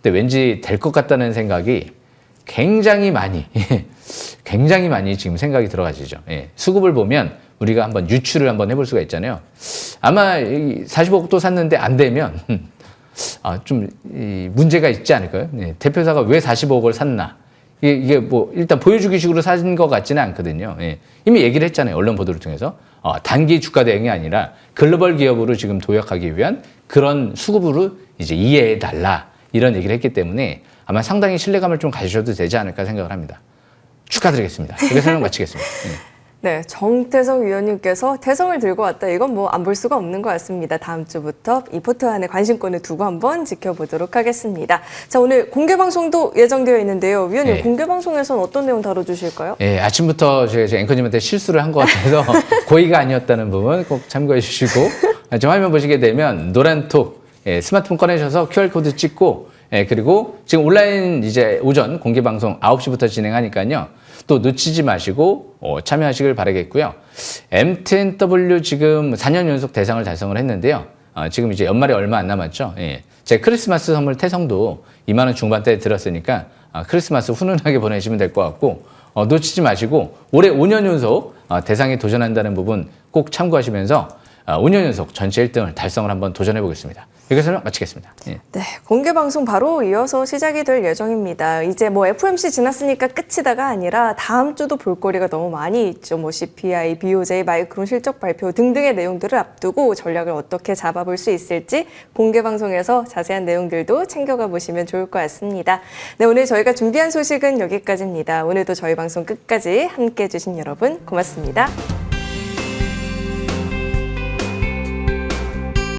근데 왠지 될 것 같다는 생각이 굉장히 많이 지금 생각이 들어가지죠. 예. 수급을 보면 우리가 한번 유추를 한번 해볼 수가 있잖아요. 아마 40억 또 샀는데 안 되면 좀 문제가 있지 않을까요? 예. 대표사가 왜 40억을 샀나? 이게 뭐 일단 보여주기 식으로 산 것 같지는 않거든요. 예. 이미 얘기를 했잖아요. 언론 보도를 통해서. 단기 주가 대응이 아니라 글로벌 기업으로 지금 도약하기 위한 그런 수급으로 이제 이해해달라. 이런 얘기를 했기 때문에 아마 상당히 신뢰감을 좀 가지셔도 되지 않을까 생각을 합니다. 축하드리겠습니다. 이렇게 설명 마치겠습니다. 네, 정태성 위원님께서 태성을 들고 왔다. 이건 뭐 안 볼 수가 없는 것 같습니다. 다음 주부터 이 포트 안에 관심권을 두고 한번 지켜보도록 하겠습니다. 자, 오늘 공개 방송도 예정되어 있는데요. 위원님, 네. 공개 방송에서는 어떤 내용 다뤄주실까요? 예, 아침부터 제가 앵커님한테 실수를 한 것 같아서 고의가 아니었다는 부분 꼭 참고해 주시고 지금 화면 보시게 되면 노란톡 스마트폰 꺼내셔서 QR코드 찍고 그리고 지금 온라인 이제 오전 공개 방송 9시부터 진행하니까요. 또 놓치지 마시고 참여하시길 바라겠고요. M10W 지금 4년 연속 대상을 달성을 했는데요. 지금 이제 연말에 얼마 안 남았죠. 예. 제 크리스마스 선물 태성도 2만 원 중반대에 들었으니까 크리스마스 훈훈하게 보내시면 될 것 같고 놓치지 마시고 올해 5년 연속 대상에 도전한다는 부분 꼭 참고하시면서 5년 연속 전체 1등을 달성을 한번 도전해 보겠습니다. 여기서 마치겠습니다. 예. 네, 공개 방송 바로 이어서 시작이 될 예정입니다. 이제 뭐 FOMC 지났으니까 끝이다가 아니라 다음 주도 볼거리가 너무 많이 있죠. 뭐 CPI, BOJ, 마이크론 실적 발표 등등의 내용들을 앞두고 전략을 어떻게 잡아볼 수 있을지 공개 방송에서 자세한 내용들도 챙겨가 보시면 좋을 것 같습니다. 네, 오늘 저희가 준비한 소식은 여기까지입니다. 오늘도 저희 방송 끝까지 함께해 주신 여러분 고맙습니다.